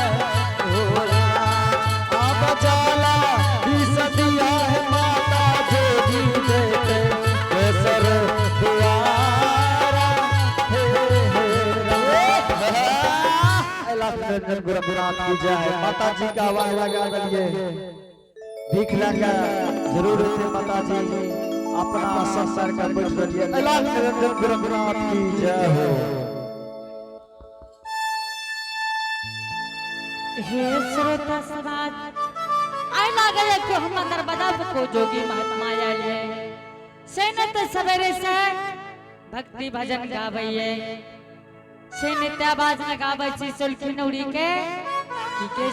अल्लाह निरंजन गुरुनाथ की जय। माता जी का आवाज लगा दिए भीख लगा जरूर से माता जी अपना संसार का बैठ रही अल्लाह निरंजन गुरुनाथ की जय हो। हे श्रोता समाज आय लागल है कि हम नर्मदा को जोगी महात्मा आए से न तो सवेरे से भक्ति भजन गावैये से नित्य आवाज लगावे छी सुल्फी नौरी के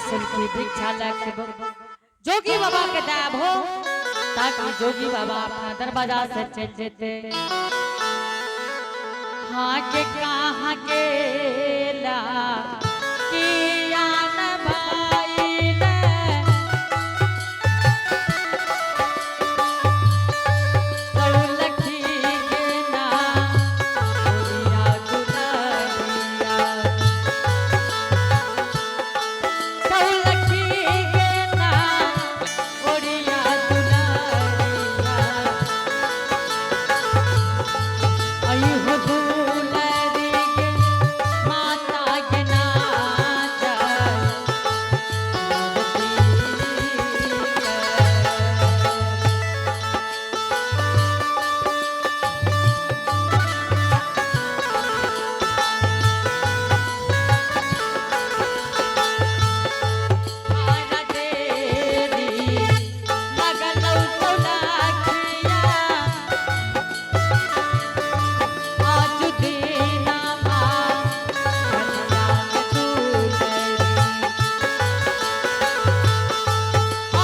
सुल्फी भिक्षा लग जोगी बाबा के दाब हो ताकि जोगी बाबा अपना दरवाजा से चल जेते। हाँ के कहाँ के ला किया न भाई ने सौलखी के ना ओरिया दुलारिया सौलखी के ना ओरिया दुलारिया आई हो दुलारी के माता के नाच आना तेरी लगलौ सौलखिया आज दीना माँ कल्याण दुलरी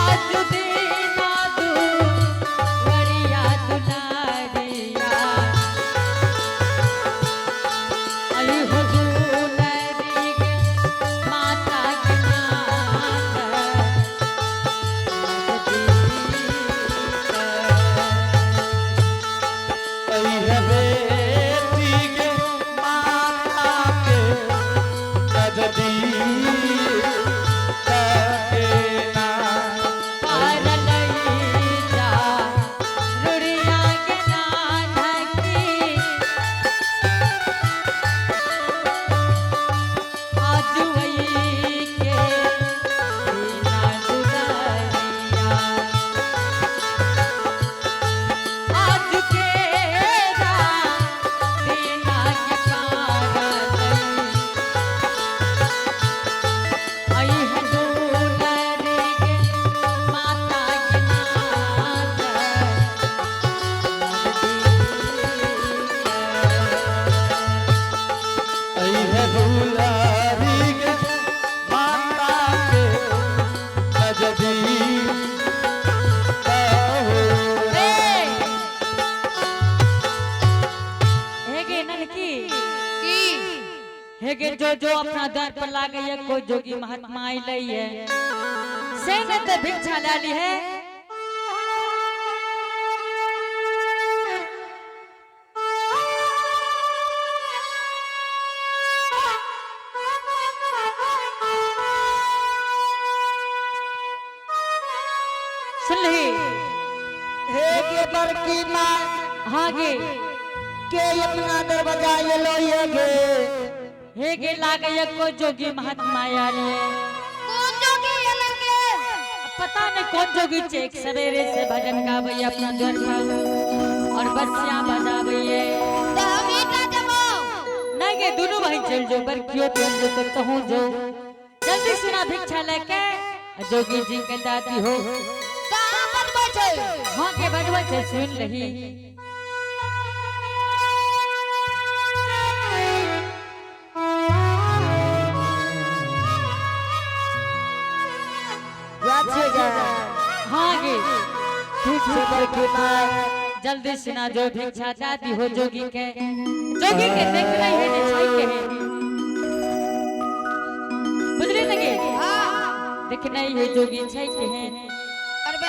आज दीना दुलरिया दुलारिया आई हो दुलरी के माता के नाथ आई है बेटी के माता के नजदीक कहना पार लई जा रुड़िया के नाथ की आज वही के दीना दुलारिया आज के रा दीना के पागल आई है दुलारी के माता के नाथ आई है दुलारी के माता के नजदीक कहो। हेगे ननकी हेगे जो अपना दर पर लागे है कोई जोगी महात्मा आई लई है से ने तो भिक्षा लाली है सुन ली हे के बड़की माँ हाँ गे के अपना दरवाजा ये लो ये गे हेगे लागे है कोई जोगी महात्मा आई है कौन जोगी है लड़के? पता नहीं कौन जोगी चेक सवेरे से भजन गावैया अपना द्वार पर और बसिया बजावैये तो हम ही का जमो नहीं गे दोनों भाई चल जो पर क्यों तुम जो तो कहूँ जो जल्दी सुना भिक्षा लेके जोगी जी के दादी हो कहाँ पर बैठे? हाँ के बजवा से सुन रही हाँ गे ठीक से बड़की माँ जल्दी सुना जो भिक्षा दादी हो जोगी के देख रही है ने छई के है बुझली लगे देख नहीं है जोगी छई के है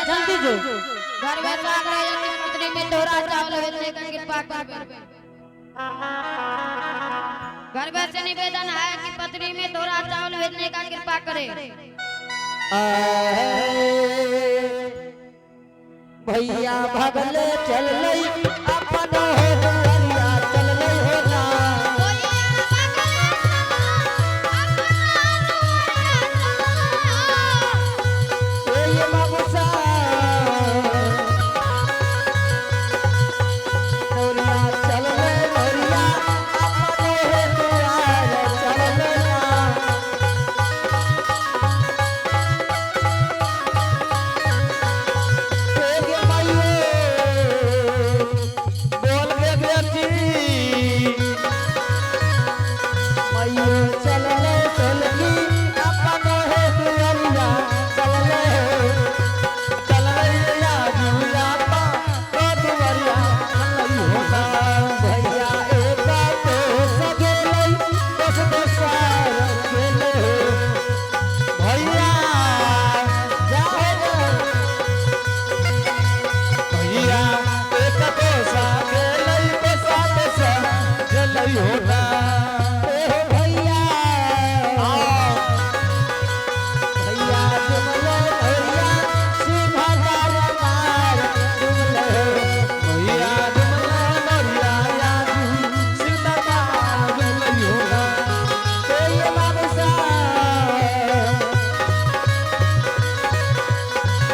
जल्दी जो घर में लाग रहा है कि पत्नी में तोरा चावल भेजने का कृपा कर। घर में से निवेदन है कि पत्नी में तोरा चावल भेजने का कृपा करे। भैया भगले चल लई अपन हो दुआरिया चल लई हो ना चल ले सोलकी अपन है दुआरिया चल ले जुया पा तो दुआरिया चल होना भैया एक तो सगे लई दस सार के ले भैया जाओ भैया एक तो सगे लई दस जलई होना भैया भैया जुमले भैया सीधा दार मार जुमले भैया जुमले मरिया यादू सीधा दार जलई होना तेरे बाबसा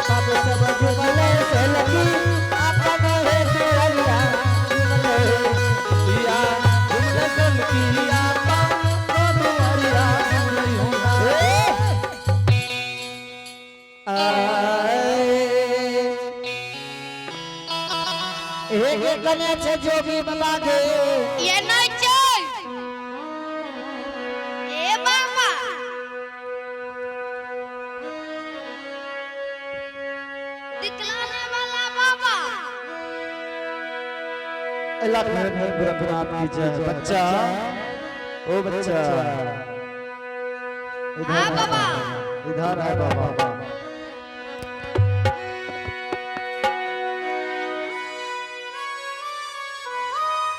सब जुमले से लगी अपन है दुआरिया जुमले भैया जुमले से लगी अपन दुआरिया जलई होना एक कने छे जोगी बाबा के ये नहीं चल ए बाबा दिखलाने वाला बाबा अल्लाह में गुरबनाथ की जय बच्चा ओ बच्चा हाँ बाबा इधर है बाबा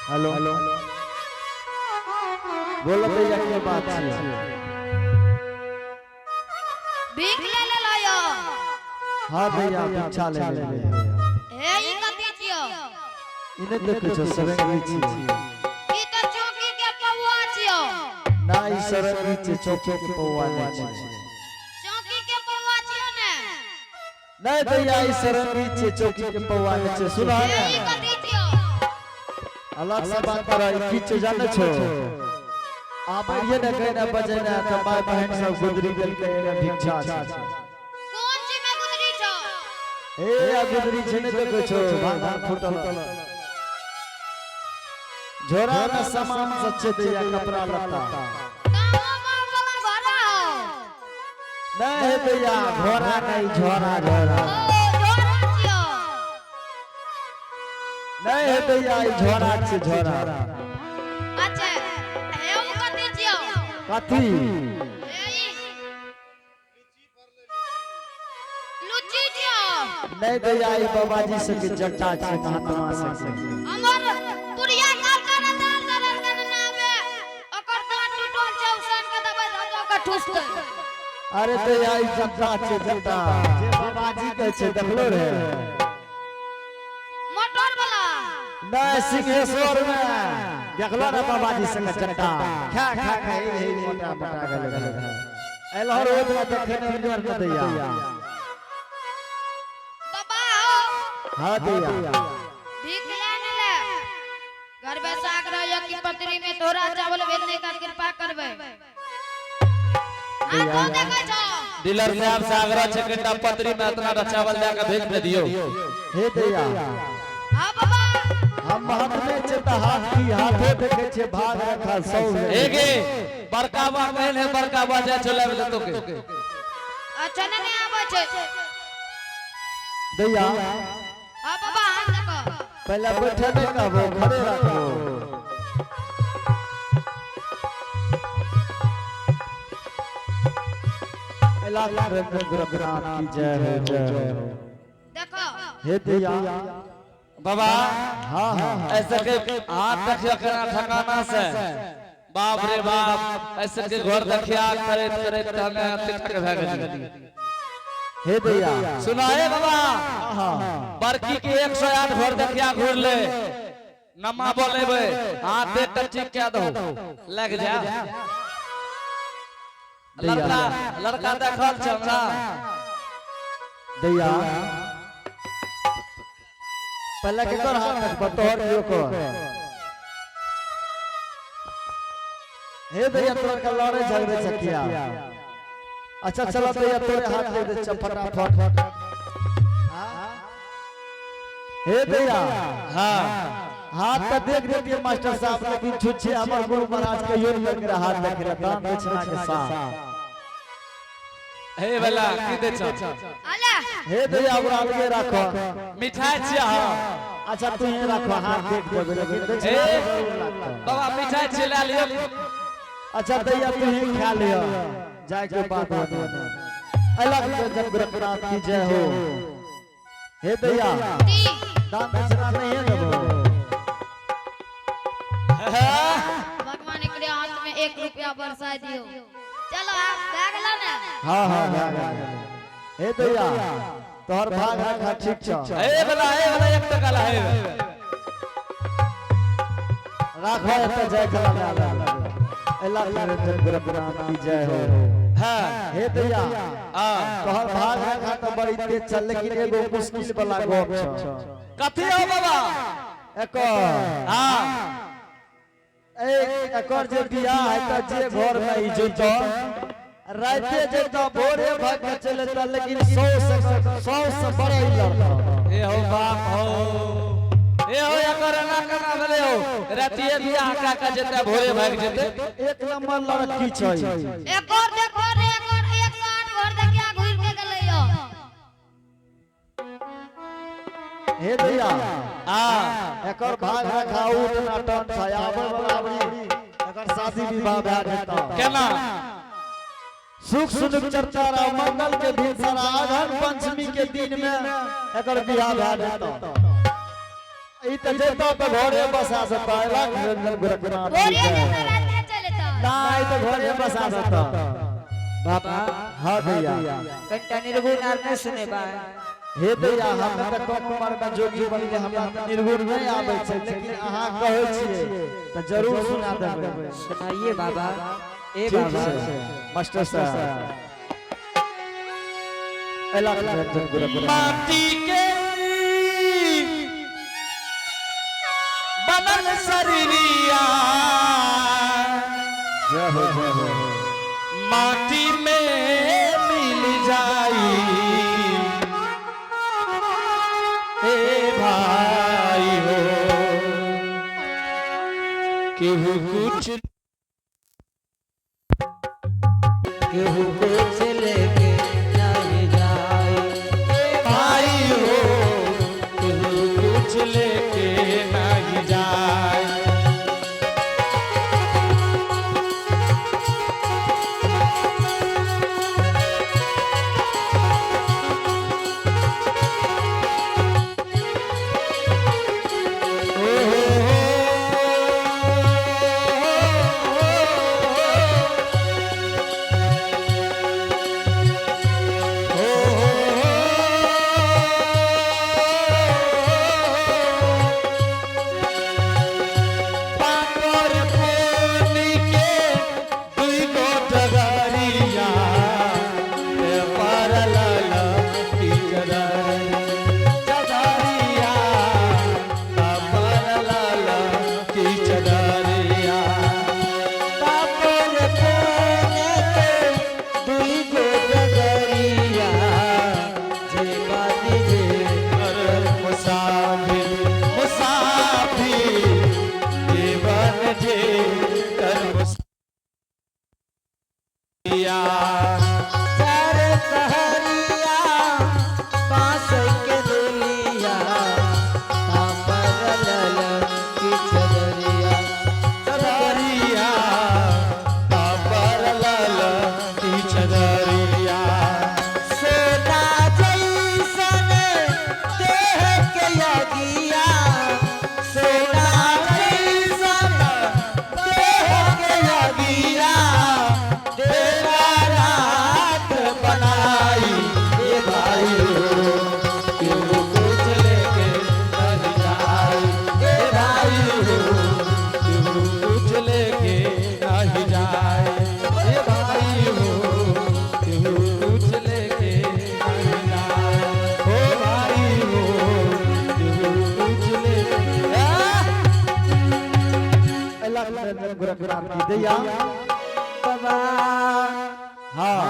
हेलो बोलो भैया के बात है भीख ले ले लायो हाँ भैया भिक्षा ले ले ए ई कथी छियो इन्हें देखो छो सरंगी छी ई तो चौकी के पौआ छियो ना ई सरंगी छी चौकी के पौआ ने छी चौकी के पौआ छियो ने नहीं भैया ई सरंगी छी चौकी के पौआ ने छी सुना ए ई कथी छियो अलग से बात कर की चीज जाने छो आप ये न कहना बजना त माय बहन सब गुदरी दिल के ने भिक्षा छी कौन सी में गुदरी छो ए आ गुदरी छ ने देखो छो भाग फुटल झोरा में सामान सच्चे दिया कपड़ा लत्ता कामो मां वाला घोड़ा हो नहीं भैया घोड़ा नहीं झोरा झोरा ओ घोड़ा छियो नहीं है भैया ई झोरा छ झोरा अच्छा ए उ कथी छियो कथी ए ई लुच्ची छियो नहीं भैया ई बाबा जी से के जट्टा छ महात्मा से हमर तुरिया काल का न दाल दरल के न आवे ओकर दांत टूटल छै उसन के दबाई ध के ठुस दे अरे भैया ई जट्टा छ जट्टा जे बाबा जी के छ देखलो रे मोटर वाला नहीं सिंहेश्वर में देखलो ना बाबा जी से के जट्टा खा खा खा ए मोटा मोटा गले एलहर रोज ना देखे ने निवर न दैया बाबा हो हां दैया भीख लेने ले घर में साग रहियो की पत्री में तोरा चावल भेजने का कृपा करबे हां तो देखै छो डीलर साहब से आग्रह छे कटा पत्री में इतना चावल दे के भेज दे दियो हे दैया हां बाबा हम हाथ में चेता हाथ की हाथे देखे छे भाग रखा सौ एगे बड़का बा कहले बड़का बा जा चले तो के अच्छा नहीं आवे छे दैया हां बाबा हां देखो पहले बैठे नहीं कहबो खड़े रखो अल्लाह रब्बुल गुरबनाथ की जय हो देखो हे दैया बाबा हां हां ऐसे के हाथ देखियो केना ठकाना से बाप रे बाप ऐसे के घर देखिया करे करे हमें तिटक भ गेली हे दैया सुनाए बाबा हां बड़की के 108 घर देखिया घूर ले नमा बोलेबे हाथ देख के चिक क्या दो लग जा लड़का लड़का देखल छ हमरा दैया पहले के कर हाथ तक बतौर दियो को हे दैया तोर का लड़े झगड़े चकिया अच्छा चलो दैया तोरे हाथ ले दे फटाफट हे दैया हां हाथ तो देख देखिए मास्टर साहब, लेकिन छुच्छे हमारे गुरु महाराज के योर करके हाथ देख रहा दान दक्षिणा के साथ। हे वाला की दे छ आला हे दैया अब आगे रखो मिठाई छिया अच्छा तू ये रखो हाथ देख देबे लेकिन दक्षिणा ए, जरूर लगता। बाबा मिठाई छिला लियो अच्छा दैया तू ही खा लियो जाए के बात होने अलग जन गुरुनाथ की जय हो। हे दैया दी दान दक्षिणा नहीं है देबो भगवान के हाथ में 1 रुपया बरसा दियो। चलो आप बैग ला ना। हां हां हे दैया तोहर भाग रखा ठीक छ हे वाला 1 टका ला हे राखो तो जय कला अल्लाह निरंजन गुरुनाथ की जय हो। हां हे दैया हां तोहर भाग रखा तो बड़ी तेज चल, लेकिन एगो मुश्किल वाला गप छ। कथि हो बाबा एको हां एकर जे बियाह है त जे घर में ई जइतो राते जइतो भोरे भाग के चलता, लेकिन 100 से बड़ा ही लड़ता। ए हो बाप हो ए हो एकर ना कना भले हो रातिए बियाह का जेता भोरे भाग जेते एक नंबर लड़की छै। एक और देखो रे, एक और 108 घर देखिया घुर के गलैयो। हे दैया हां एकर भाग रखा उठ नाटन छयावर बराबरी एकर शादी विवाह भए जेता। केना सुख सुख चर्चा रा मंगल के दिन सारा अघन पंचमी के दिन में एकर बियाह भए जेता। ई त जेता पे घरे बसा सकता है निरंजन गुरुनाथ की बोरिया जय। जैसा रात चलेता। ना ई त घरे बसा सकता बाबा हां दैया कंटा निर्गुण आर न सुने बा हे दैया हम त कम उम्र में जोगी बनले हमरा त निर्गुण नहीं आबै छै, लेकिन अहाँ कहै छियै त जरूर सुना देबै। सुनाइए बाबा ए ठीक बाबा छै मास्टर साहब अल्लाह निरंजन गुरुनाथ माटी के बनल शरीरिया जय हो जय हो। माटी में मिल जाई ए भाई हो केहू कुछ केहू कुछ लेके नहीं जाए भाई हो केहू कुछ लेके नहीं जाए दैया बाबा हाँ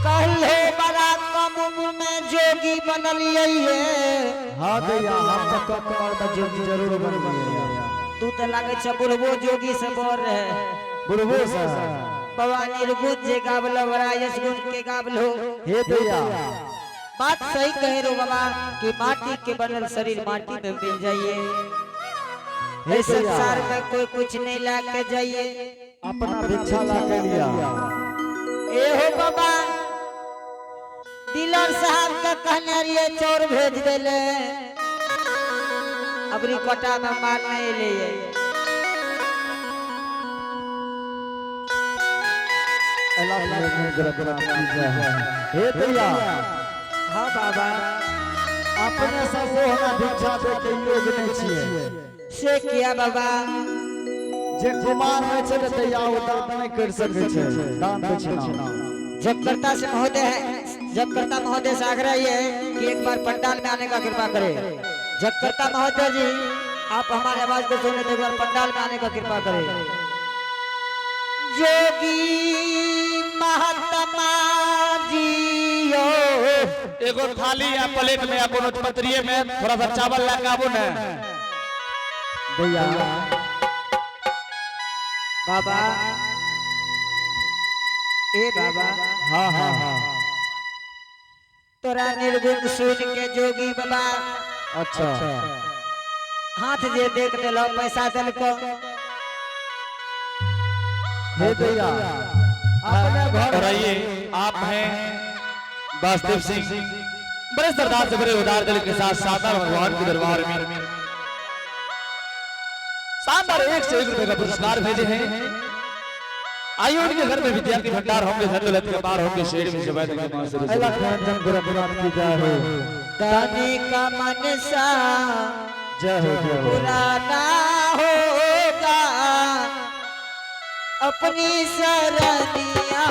कहले बड़ा कम में जोगी बनलिए हाँ भैया हम तो कमर में जोगी जरूर बनबे। तू तो लागे छ बुढ़बो जोगी से बोल रहे बुढ़बो सा बाबा निर्गुण जे गावलो वरायस गुण के गावलो। हे भैया बात सही कहे रो बाबा कि माटी के बनल शरीर माटी में मिल जाइए। इस संसार में कोई कुछ नहीं ला के जाइए। अपना भिक्षा ला के लिया। ए हो बाबा डीलर साहब का कहने रहिए चोर भेज देले अबरी कोटा में माल नहीं लिए। हे भैया हाँ बाबा अपने सब वो हमरा भिक्षा दे के योग्य नहीं छिए। से किया बाबा जे कुमार है छे तैया ओ दान नहीं कर सके छे दान दक्षिणा। जब कर्ता महोदय से आग्रह ये है कि एक बार पंडाल में आने का कृपा करें। जब कर्ता महोदय जी आप हमारे आवाज को सुने तो एक बार पंडाल में आने का कृपा करें। जोगी महात्मा जियो एगो थाली या प्लेट में या कोनो पत्रिये में थोड़ा सा चावल ला के आबो ना भैया। बाबा ए बाबा हाँ हाँ हाँ तोरा निर्गुण सुन के जोगी बाबा अच्छा हाथ जे देख देलो पैसा देलको। हे भैया अपने घर और आइए आप हैं वासुदेव सिंह बड़े सरदार से बड़े उदार दिल के साथ शानदार भगवान के दरबार में शानदार 1 से 1 रुपए का पुरस्कार भेजे हैं। आइए उनके घर में विद्यार्थी भंडार होंगे, धन दौलत के पार होंगे, शेर में जवाब के मां से अल्लाह खान गुरबान की जय हो। दानी का मनसा जय हो जय हो। पुराना होगा अपनी सरनिया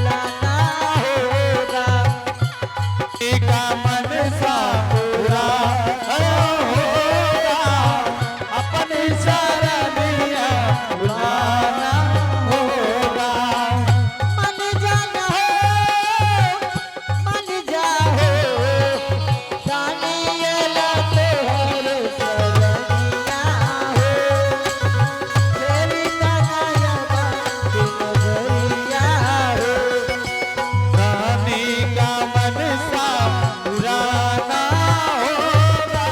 लाना होगा। का मनसा पूरा होगा अपनी सरनिया बुलाना होगा। मन जाना हो मन जाओ दानियल तोहर सरनिया हो तेरी कनाया नजरिया हो। रानी का मनसा पुराना होगा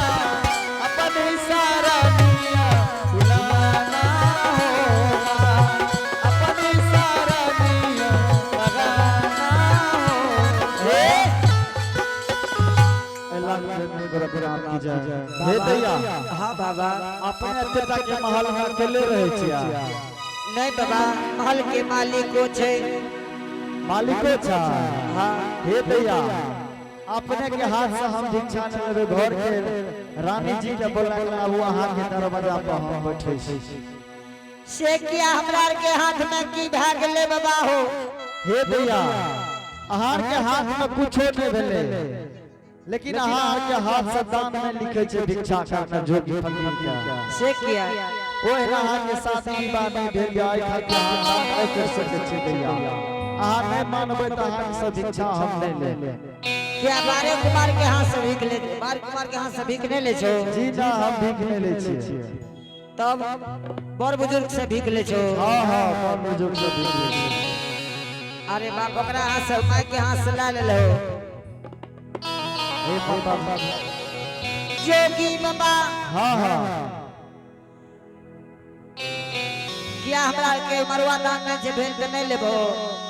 अपनी सरनिया बुलाना होगा अपनी सरनिया लगाना होगा। अल्लाह खान गुरबान की जय। हे भैया हाँ बाबा अपने पिता के महल में अकेले रहे छिया। नहीं बाबा महल के मालिको छे। मालिको छा। हाँ हे भैया अपने के हाथ से हम भिक्षा न लेबे। घर के रानी जी के बोलाला वो अहाँ के दरवाजा पर हम बैठे छी। से किया हमरा के हाथ में की भाग ले बाबा हो। हे भैया अहार के हाथ में कुछो नहीं भेले लेकिन अहार के हाथ से दान में लिखे छे भिक्षा करना जोगी फकीर का। से किया ओए अहार के शादी विवाह नहीं भेल जाय खातिर हम दान नहीं कर सके छी भैया। अहां नहीं मानबे त अहां से भिक्षा हम नहीं ले। क्या बारे कुमार के हाथ से भीख ले बारे कुमार के हाथ से भीख नहीं ले छो। जी ना हम भीख नहीं ले छी। तब बड़ बुजुर्ग से भीख ले छो। हां हां कौन बुजुर्ग से भीख ले छी। अरे बाप ओकरा हाथ से माई के हाथ से ला ले लो। हे बाबा जोगी बाबा हां हां क्या हमरा के मरवा दान नहीं छे भेल के नहीं लेबो।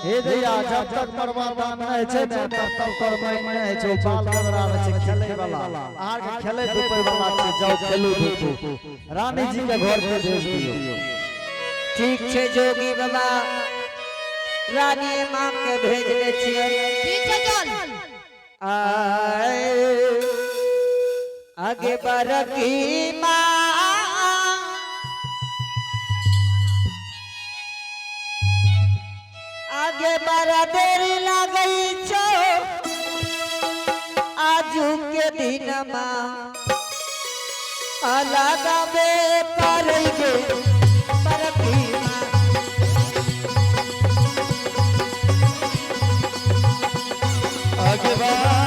हे भैया जब तक मरवा दान नहीं छे न तब तक करबै नहीं छे। बाल बदरा छे खेले वाला अहां के खेले धूपे वाला छे। जाओ खेलू धूपू रानी जी के घर पे भेज दियो। ठीक छे जोगी बाबा रानी मां के भेज दे छिए। पीछे चल आगे बरकी माँ आगे बड़ा देरी लगई छो आजू के दिन माँ अलग बे करेंगे बरकी माँ। आगे बढ़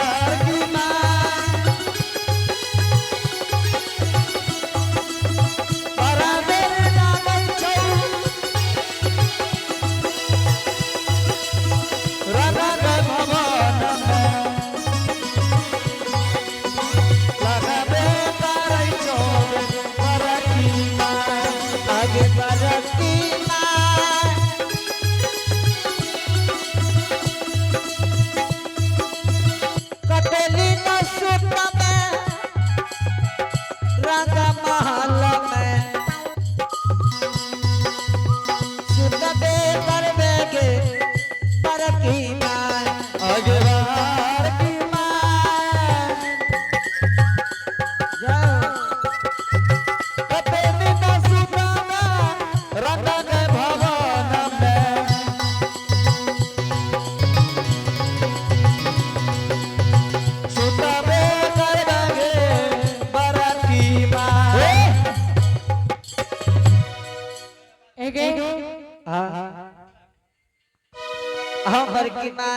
हमर की माँ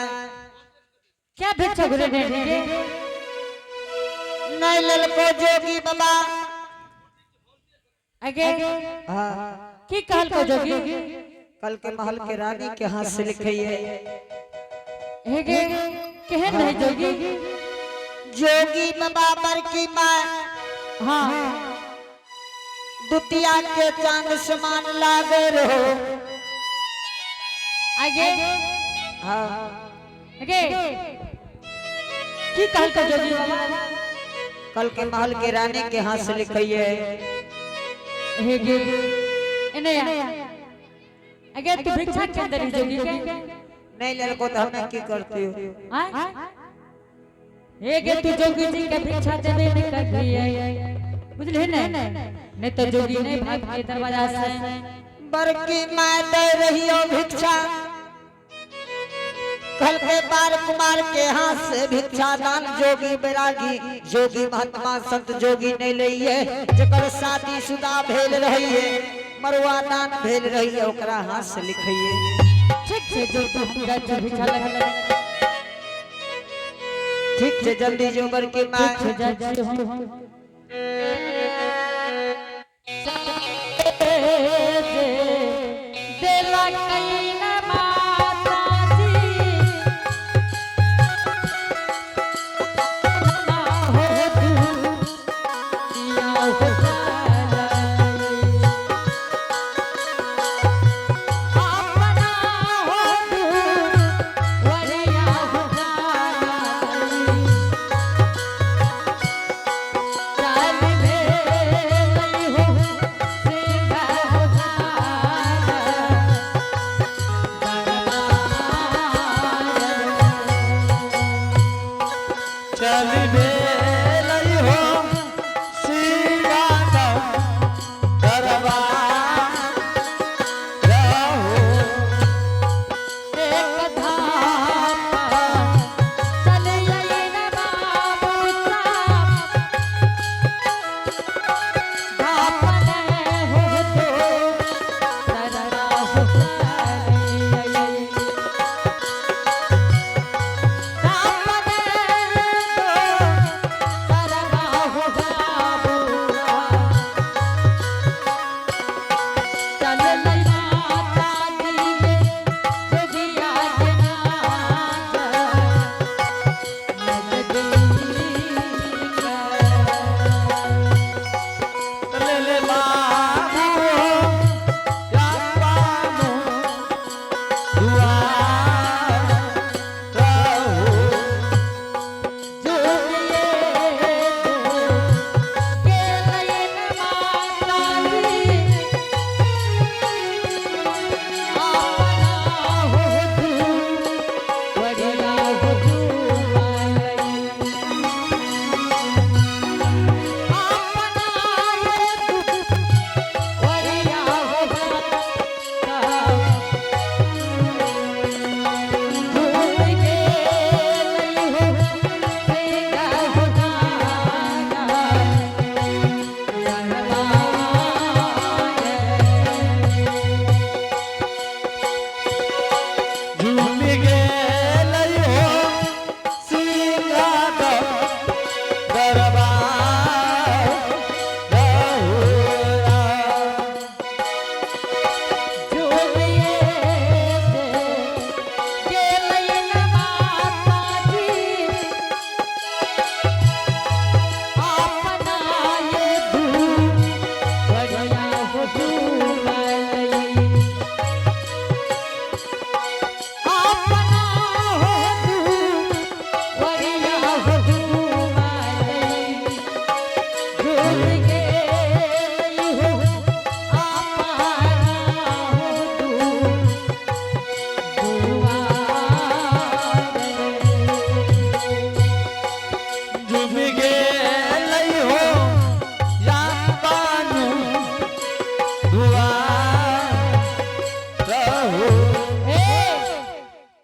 क्या भिक्षा गुरु ने दी नहीं ललको जोगी बाबा आगे हाँ की कहल को जोगी कल के महल के रानी के हाथ से लिखिए हेगे केहन है जोगी जोगी बाबा बर की माँ हाँ दुतिया के चांद समान लागे रहो आगे हाँ आगे की कहल को जोगी बाबा कल के महल के रानी के हाथ से लिखिए हेगे इने आगे तू भिक्षा के अंदर ही जोगी के नहीं ललको तो हमें की करती हो हेगे तू जोगी जी के भिक्षा देवे नहीं करिए बुझले ना नहीं तो जोगी नहीं भाग के दरवाजा से बरकी माँ दे रही हो भिक्षा कल के बार कुमार के हाथ से भिक्षा दान जोगी बैरागी जोगी महात्मा संत जोगी नहीं लइए जकर शादी शुदा भेल रही है मरुआ दान भेल रही है ओकरा हाथ से लिखिए ठीक से जो तू हमरा जो भिक्षा लगा ठीक से जल्दी जो बरकी माँ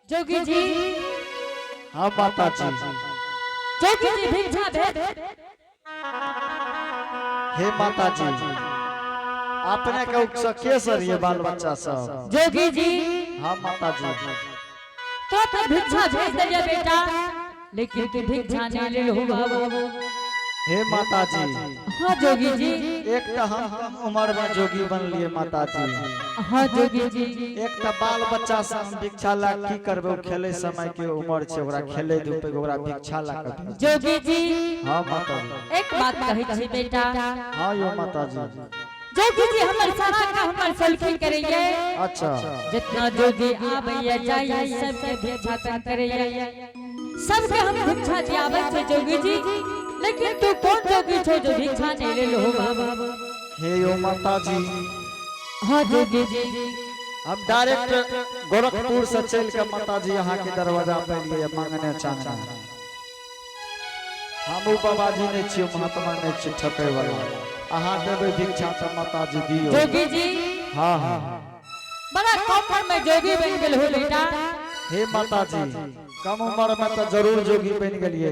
जोगी जी हाँ माता जी जोगी जी भिक्षा भेद हे माता जी अपने के केसर ये बाल बच्चा सब जोगी जी हाँ माता जी तो भिक्षा भेज दिया बेटा, लेकिन तू भिक्षा नहीं ले लो बाबू। हे माता जी, हाँ जोगी जी। एक तो हम कम उम्र में जोगी बन लिए माता जी। हाँ जोगी जी। एक तो बाल बच्चा से हम भिक्षा ला की करबो, खेले समय के उम्र छे, ओकरा खेले धूपे ओकरा भिक्षा ला कर। जोगी जी। हाँ माता जी। एक बात कही छी बेटा। हाँ यो माता जी। जोगी जी हमर सारा का हमर सलखी करिए। अच्छा। जितना जोगी आबैया जाइए सबके भिक्षा तन करिए, सबके हम भिक्षा दियावे छे जोगी जी, लेकिन तू कौन जोगी छो जो भिक्षा नहीं ले लो बाबू। हे यो माता जी। हाँ जोगी जी। हम डायरेक्ट गोरखपुर से चल के माता जी यहाँ के दरवाजा पे लिए मांगने चाहना। हम बाबा जी ने छियो, महात्मा ने छियो ठके वाला। अहाँ देवे भिक्षा तो माता जी दियो। जोगी जी। हाँ हाँ। बड़ा कम उम्र में जोगी बन गेल हो बेटा। हे माता जी, कम उम्र में तो जरूर जोगी बन गलिए,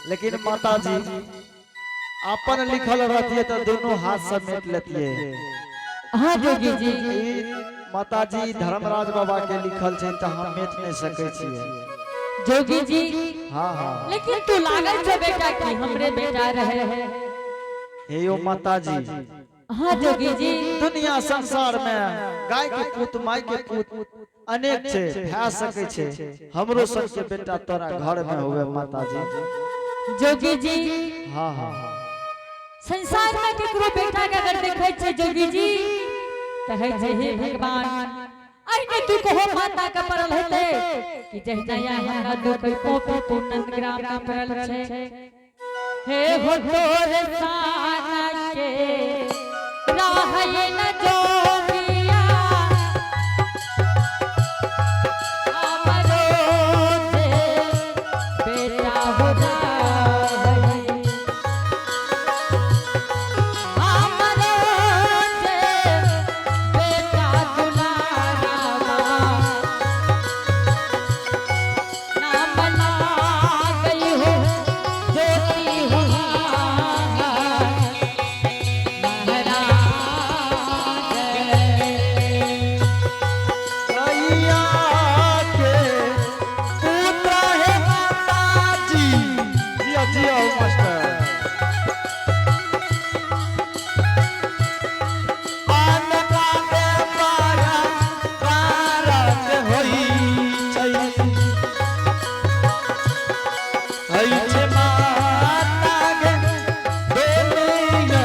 लेकिन माता जी अपन लिखल रहती तो दोनों हाथ से मेट लेती। हाँ जोगी जी। माता जी धर्मराज बाबा के लिखल छे तो हम मेट नहीं सके छिए जोगी जी। हाँ हाँ। लेकिन तू लागल छे बेटा कि हमरे बेटा रहे। हे यो माता जी। हाँ जोगी जी। दुनिया संसार में गाय के पूत माई के पूत अनेक छे, भै सके छे। हमरो सबके बेटा तोरा घर में हुए माता जी। जोगी जी। हाँ हाँ। संसार में केकरो बेटा के अगर देखे छे जोगी जी, कहे छे हे भगवान, आइने तू कहो माता का परल हेते कि जह जया हमरा दुख कोपी तू नंदग्राम में परल छे। हे हो तोर साना के राहे न जोगिया, हमरो से बेटा हो जाए, हमरो से बेटा दुलारा नाम ला गई हो ज्योति हो गैया के पुत्र है माता जी। जिया जिया मास्टर। आन काटे पाया कारत होई छै। हई छे माता गे दुनिया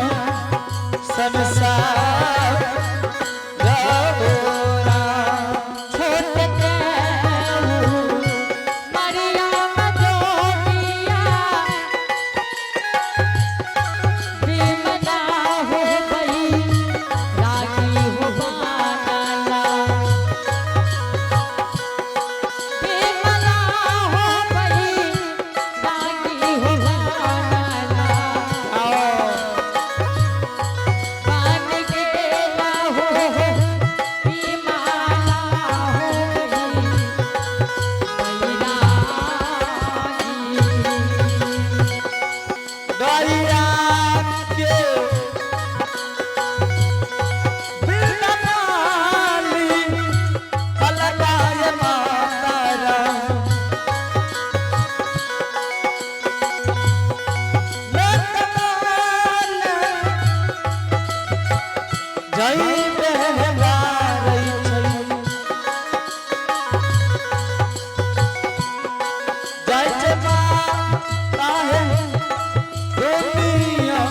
संसार गौरा। छोटे मरिया जोगिया, विमला हो गई रागी हो बाला, विमला हो गई रागी हो बाला, बन गेला हो विमला हो गई बैरागी। गैया के बिरनाली अलगाय मातारा। जय बेहवारई छै। जय जय माता है दुनिया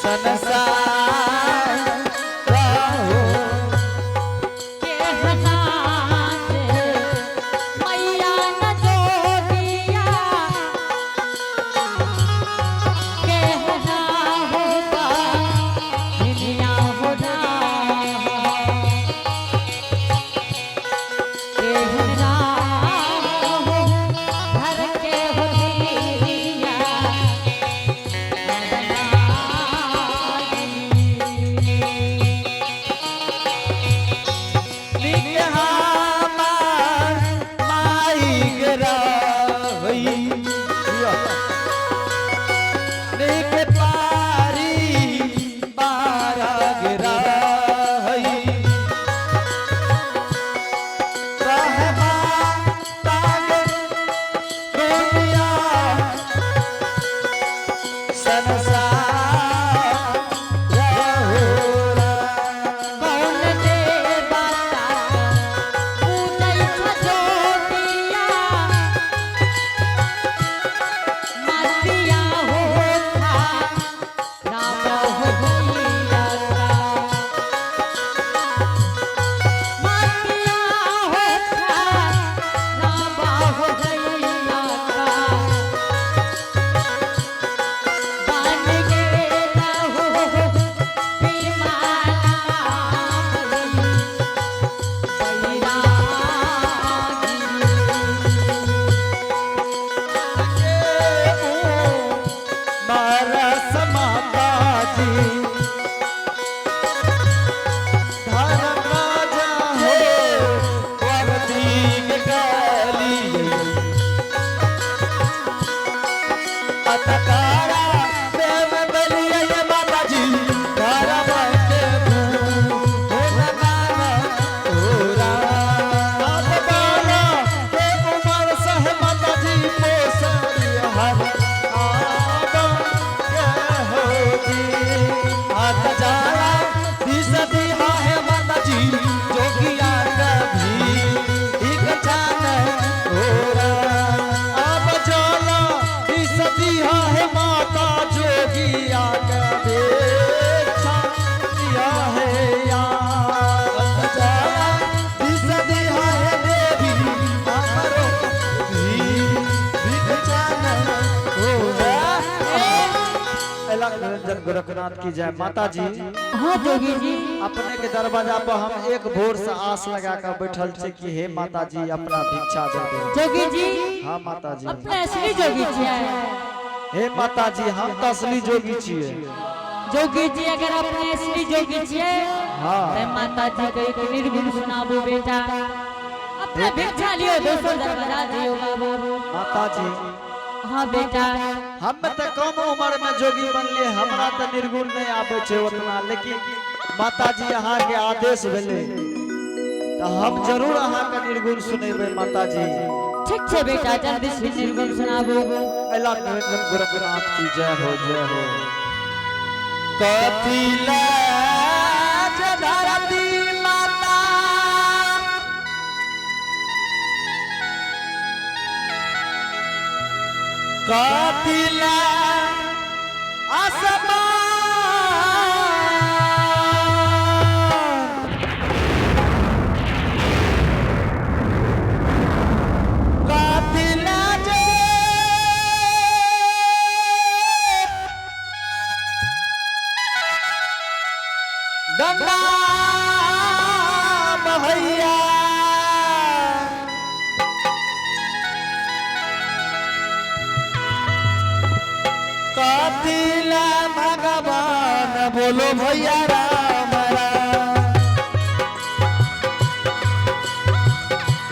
संसार रहो। के हनाज मैया न जोगिया, के हना होगा दुनिया होना, के हना हो घर के हो दिया, निके लाख निरंजन गोरखनाथ की जय। माता जी हाँ जोगी जी अपने के दरवाजा पर हम एक भोर से आस लगा कर बैठल छे कि हे माता जी अपना भिक्षा दे दे। जोगी जी हाँ माता जी। अपने असली जोगी छियै। हे माता जी हम तो असली जोगी छिए। जोगी जी अगर अपने असली जोगी छियै हाँ तो माता जी के एक निर्गुण सुनाबो बेटा। अपना भिक्षा लियो दोस्तों दरबारा दियो बाबू। माता जी हाँ बेटा हम तो कम उम्र में जोगी बनले हमरा तो निर्गुण नहीं आवे छे उतना, लेकिन माता जी यहाँ के आदेश भेले तो हम जरूर अहाँ का निर्गुण सुनेबे माता जी। ठीक छे बेटा जल्दी से निर्गुण सुनाबो। अल्लाह निरंजन गोरखनाथ की जय हो जय हो। कथिला धरती माता कथिला आसमान कथिला जे गंगा बहैया कथिला भगवान बोलो भैया राम राम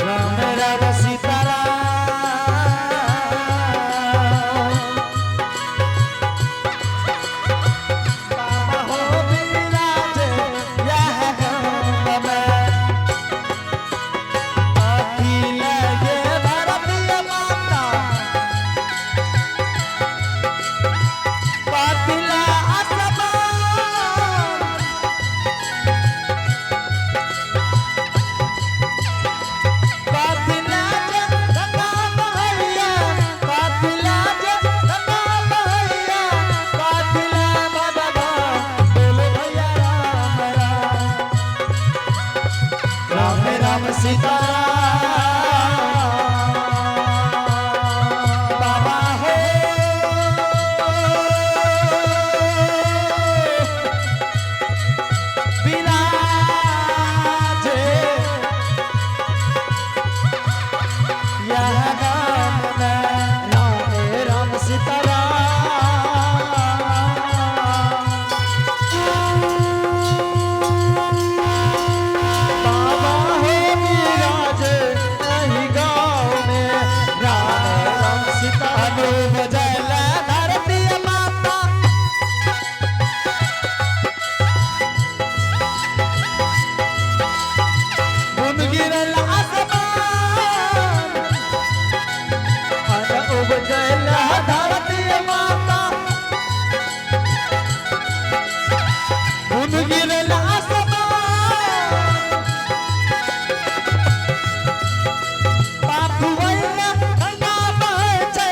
राम राम सीताराम बाबा हो विराजे यह गाँव में कथिला ये भारतीय माता कथिला आसमान कथिला जे गंगा बहैया कथिला जे गंगा बहैया कथिला भगवान बोलो भैया राम राम सीताराम बाबा हो विराजे यह गाँव में राम राम सीताराम बाबा हो विराजे यही गाँव में राम राम सीताराम बजला धरती माता बुन गिरल आसमान अन उपजल धरती माता बुन गिरल आसमान बापू वैला गंगा बहे छे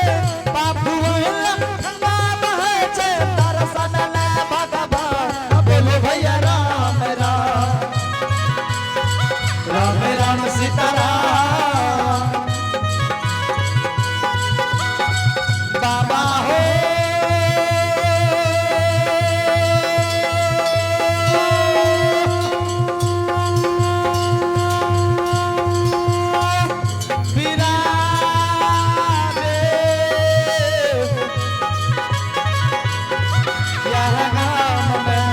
बापू वैला गंगा बहे छे दर्शन ले भगवान बोलो भैया राम राम राम राम सीताराम बाबा हो विराजे यह गाँव में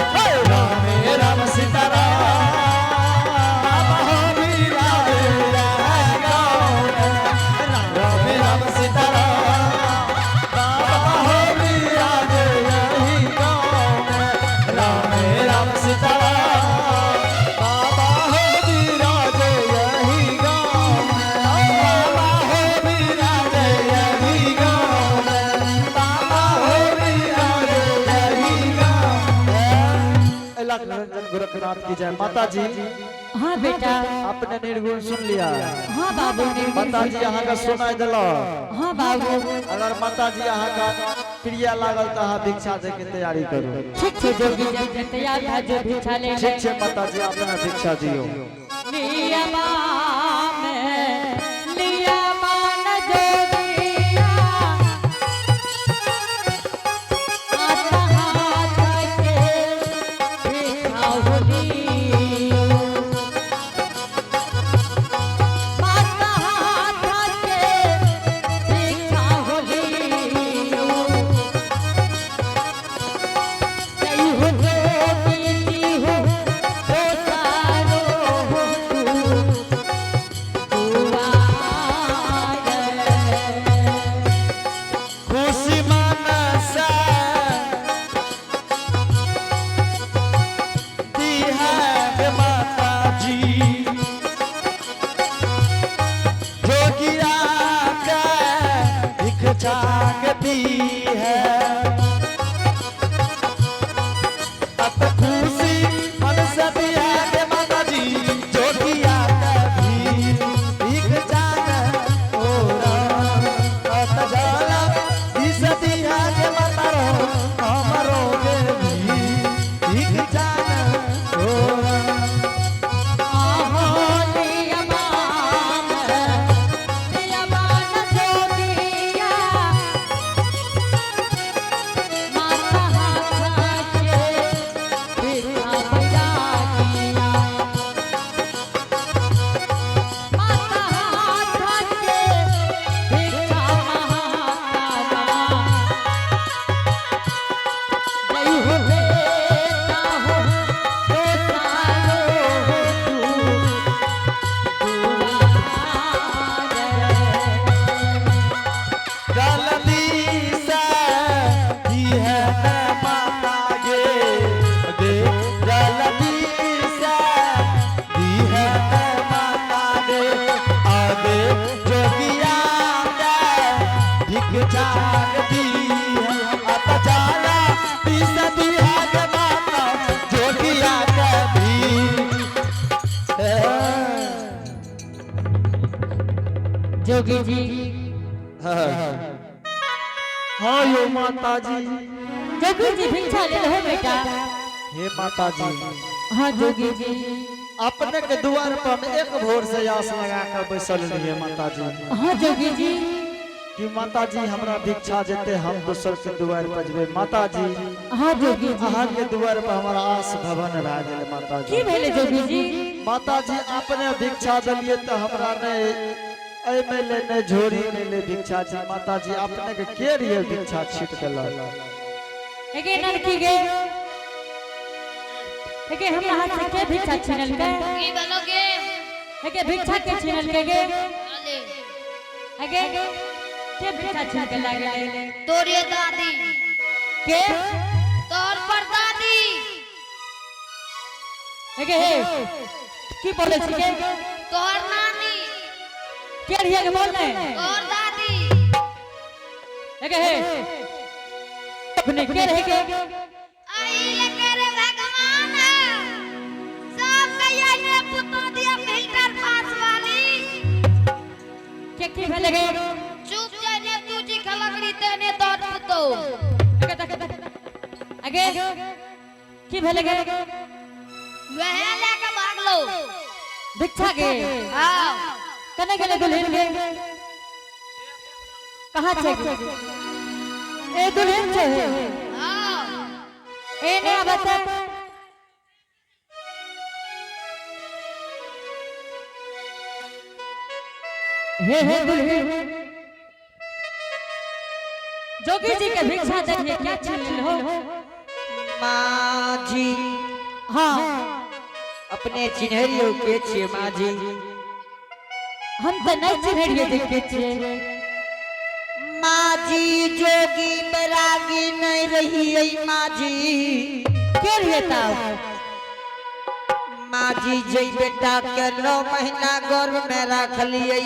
राम राम सीताराम बाबा हो विराजे यह गाँव में राम राम सीताराम बाबा हो विराजे यही गाँव में राम राम सीताराम बाबा हो विराजे यही गाँव में बाबा हो विराजे यही गाँव में बाबा हो विराजे यही गाँव में। अल्लाह निरंजन गोरखनाथ की जय। माता जी हाँ बेटा अपने निर्गुण सुन लिया। हाँ बाबू निर्गुण माता जी यहाँ का सुनाई दिलो। हाँ बाबू अगर माता जी यहाँ का प्रिय लागल तो अहाँ भिक्षा दे के तैयारी करू। ठीक छे जोगी जब तैयार है जो भिक्षा ले ठीक है माता जी अपना भिक्षा दियो। नियमा में नियमान जोगिया आता दी है अब खुशी मन से दिया के माता जी जो किया कभी एक जान ओरा अब जाला इस दिया के माता रो हमरो के भी एक जान ओरा जोगी जी हाँ यो माता जी जोगी जी भिक्षा ले लो बेटा। हे माता जी हाँ जोगी जी अपने के द्वार पर हम एक भोर से आस लगा कर बैसल रहिए माता जी हाँ जोगी जी कि माता जी हमरा भिक्षा देते हम दूसर के द्वार पर जबे माता जी हाँ जोगी जी अहाँ के द्वार पर हमारा आस भवन रह गेल माता की जी भेले जोगी जी माता जी अपने भिक्षा दिलिए तो हमरा ने ऐ में ले ने झोरी में ले भिक्षा जी माता जी अपने के रियल भिक्षा छीट देला एके लड़की गे एके हमरा हाथ से के भिक्षा छीनल के की बोलोगे एके भिक्षा के छीनल के गे अले एके के भिक्षा छीन के लागे तोरे दादी के तोर परदादी एके हे की बोले छी के तोर नानी के रिया के बोल ने तोर दादी एके हे अपने के रहे के आई लेके रे भगवान सब कहिया ने पुतो दिया फिल्टर पास वाली के भेले गे चुप जाने तू जी खलकड़ी तेने तोर पुतो आगे की भेले गे वह लेके भाग लो भिक्षा गे हां कने गेले दुल्हन गे कहां छे ए दुल्हन छे हां ए ने बता हे दुल्हन जोगी जी के भिक्षा दे क्या छीन हो माँ जी हाँ अपने चिन्हरियो के छे माँ जी हम तो नहीं चिन्हरिए देखे छे माँ जी जोगी बैरागी नहीं रही है माँ जी के लिए तब माँ जी जई बेटा के 9 महीना गर्भ में रख लिए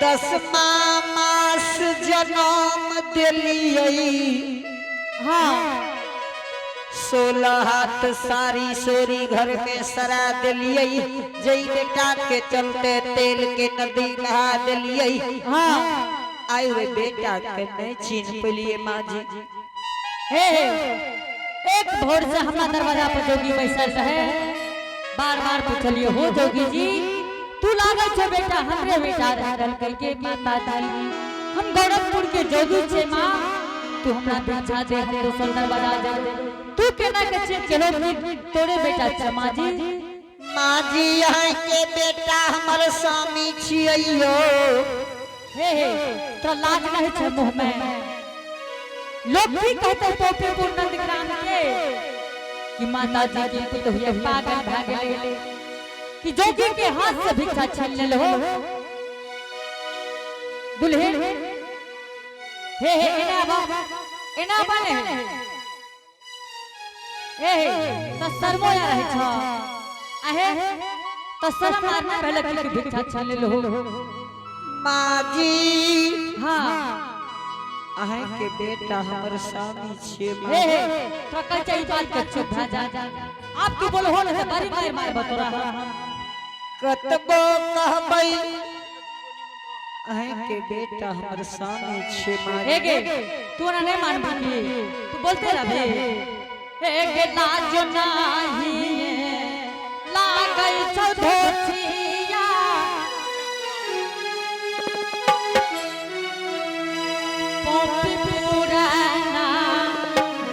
10वां मास जन्म दिलिए हाँ 16 हाथ सारी सोरी घर में सरा दिलिए जई बेटा के चलते तेल के नदी नहा दिलिए हाँ आए हुए बेटा के नहीं छीन पलिए माँ जी हे एक भोर से हमारा दरवाजा पर जोगी बैसल रहे बार बार पूछलिए हो जोगी जी तू लागे छे बेटा हमरे बेटा रहल करके माता जी हम गौरवपुर के जोगी छे माँ तू हमरा भिक्षा दे हम दूसर दरवाजा जा तू केना के छे चलो तोरे बेटा छे माँ जी माँ जी यहाँ के बेटा हमारे स्वामी छियो हे तो लाज नहीं छे मुंह में लोग भी कहते पोपे पूर्णंद ग्राम के कि माता जी की पुतहिया पागल भ गेले कि जोगी के हाथ से भिक्षा छीन ले हो दुल्हन हे एना बने हे तो शर्मो या रहे छ आहे तो शर्म मारना पहले कि भिक्षा छीन ले हो माजी हाँ आहे के बेटा हमर स्वामी छे हे तो कल चाहिए बात कर चुप जा आपकी बोल हो ना बड़ी मार मार बतोरा कतबो कहबै आहे के बेटा हमर स्वामी छे हे गे माजी तू ना नहीं मान बाकी तू बोलते रहे हे गे लाज नाही लागई छौ धोचिया पोपी पुराना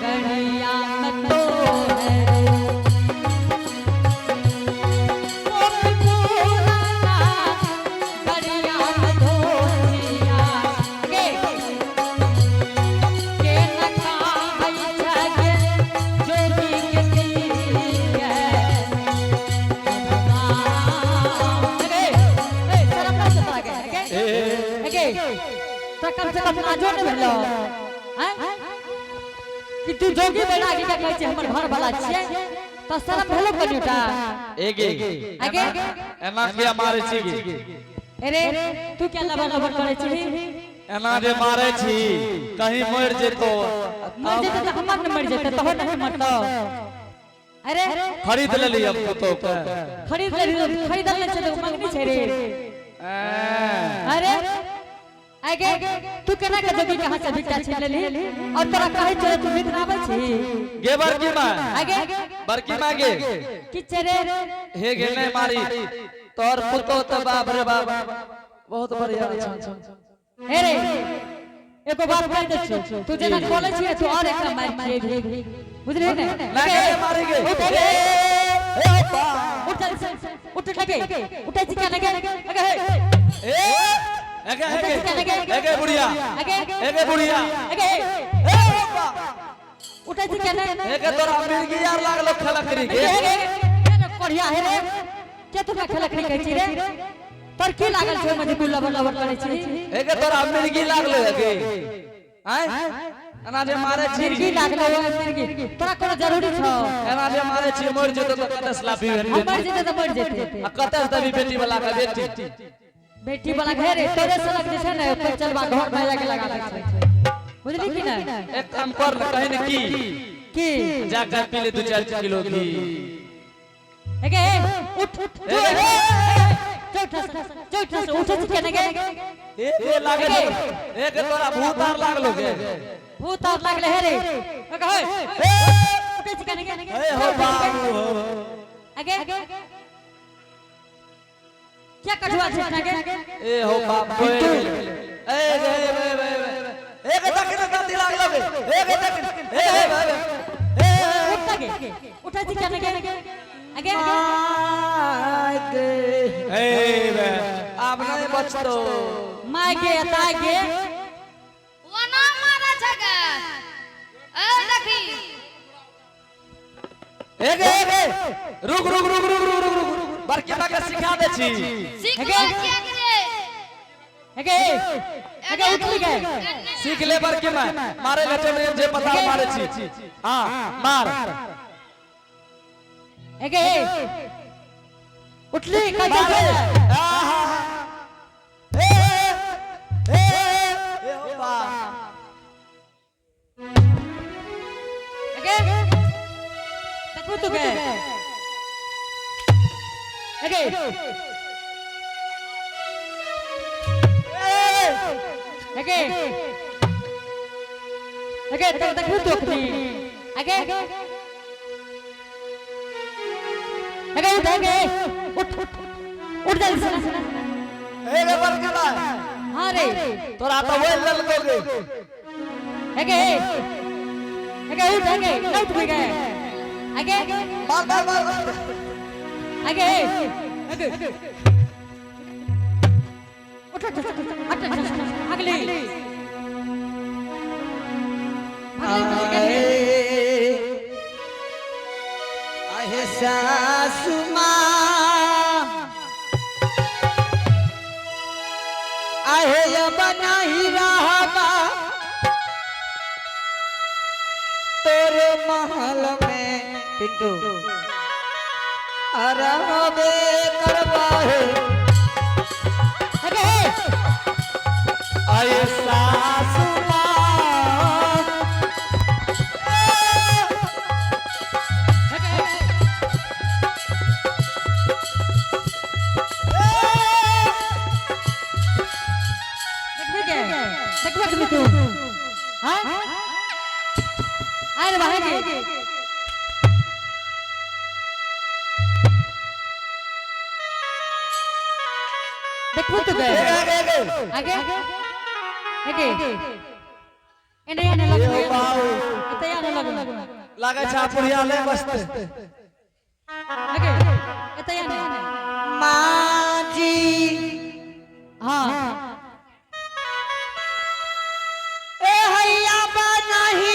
गड़िया में तो है पोपी पुराना गड़िया में धोचिया के नका भई जागे जोगी के दिए तो कम से कम नाजो ने भेलो हैं कि तू जोगी बना के कहै छै हमर घर वाला छियै तो शर्म भेलो कनिटा एगे आगे एना किया मारे छी अरे तू क्या लबा लबा करे छी एना जे मारे छी कहीं मर जेतो मर जेते तो हमर न मर जेते तो नहीं मरतो अरे खरीद ले ली अब तो खरीद ले खरीदल छै तो मंगनी छै रे अरे आगे तू केना के जोगी कहां से भिक्षा छीन लेली और तोरा कहै छै तू भिख आबै छी गे बरकी मां आगे बरकी मां गे कि चरे हे गे नहीं मारी तोर पुतो तो बाप रे बाप बहुत बढ़िया हे रे एको बात कह दे तू जेना बोलै छी तू और एक मार मार बुझले ने लगे मारी गे उठ लगे उठै छी क्या लगे लगे एगे बुढ़िया एगे बुढ़िया लगे उठै छी क्या एगे तोरा मिर्गी यार लागलो खलकरी के बढ़िया है रे के तू खलकरी कहै छी रे पर की लागल छै मजे गुल्ला बल्ला करे छी एगे तोरा मिर्गी लागलो एगे हैं एना जे मारे छी मिर्गी लागलो मिर्गी तोरा कोनो जरूरी छ एना जे मारे छी मर जेतो तो कतस लाफी मर जेते तो मर जेते आ कतस दबी बेटी वाला का बेटी वाला घर तोरे से लग जे छै ने तो चलबा घर में जाके लगा दे छै बुझली कि ना एक काम कर कहीं न की जाकर पी ले 2-4 किलो घी एगे उठ चौथा से उठ के ने गे ए लागे एक तोरा भूत आर लागलो गे भूत आर लागले हे रे एगे उठै छी के ने ए हो बाबू आगे क्या कठुआ छै ना गे ए हो बाप ए गे एक तक गलती लागलो गे एक तक उठै छी के ने गे आगे ए बे अब नहीं बचतो माय गे ताय गे वना मारा छगा ए देखी एगे रुक बरकी मां के सिखा दे छी सीख ले क्या करे आगे उठ गे सीख ले बरकी मां मारे ले चले जे पता मारे छी हां मार आगे उठली का जा ए हो बा आगे देखो तू गे आगे आगे देखो तू अपनी आगे उठ जल्दी से ए गे बरकी मां हां रे तोरा तो वो ललकोगे आगे उठ उठ गे आगे मार आगे उठ अगली आहे सासु मां आहे अब नहीं रहबा तोरे महल में पिंटू अरहबे करबा है आदमी तू हाँ अरे भाई के देखो तो गए आगे आगे इन्हें आने लग गया इतने आने लग लागे छापुरिया ले बसते आगे इतने आने माँ जी हाँ ए हैया बनही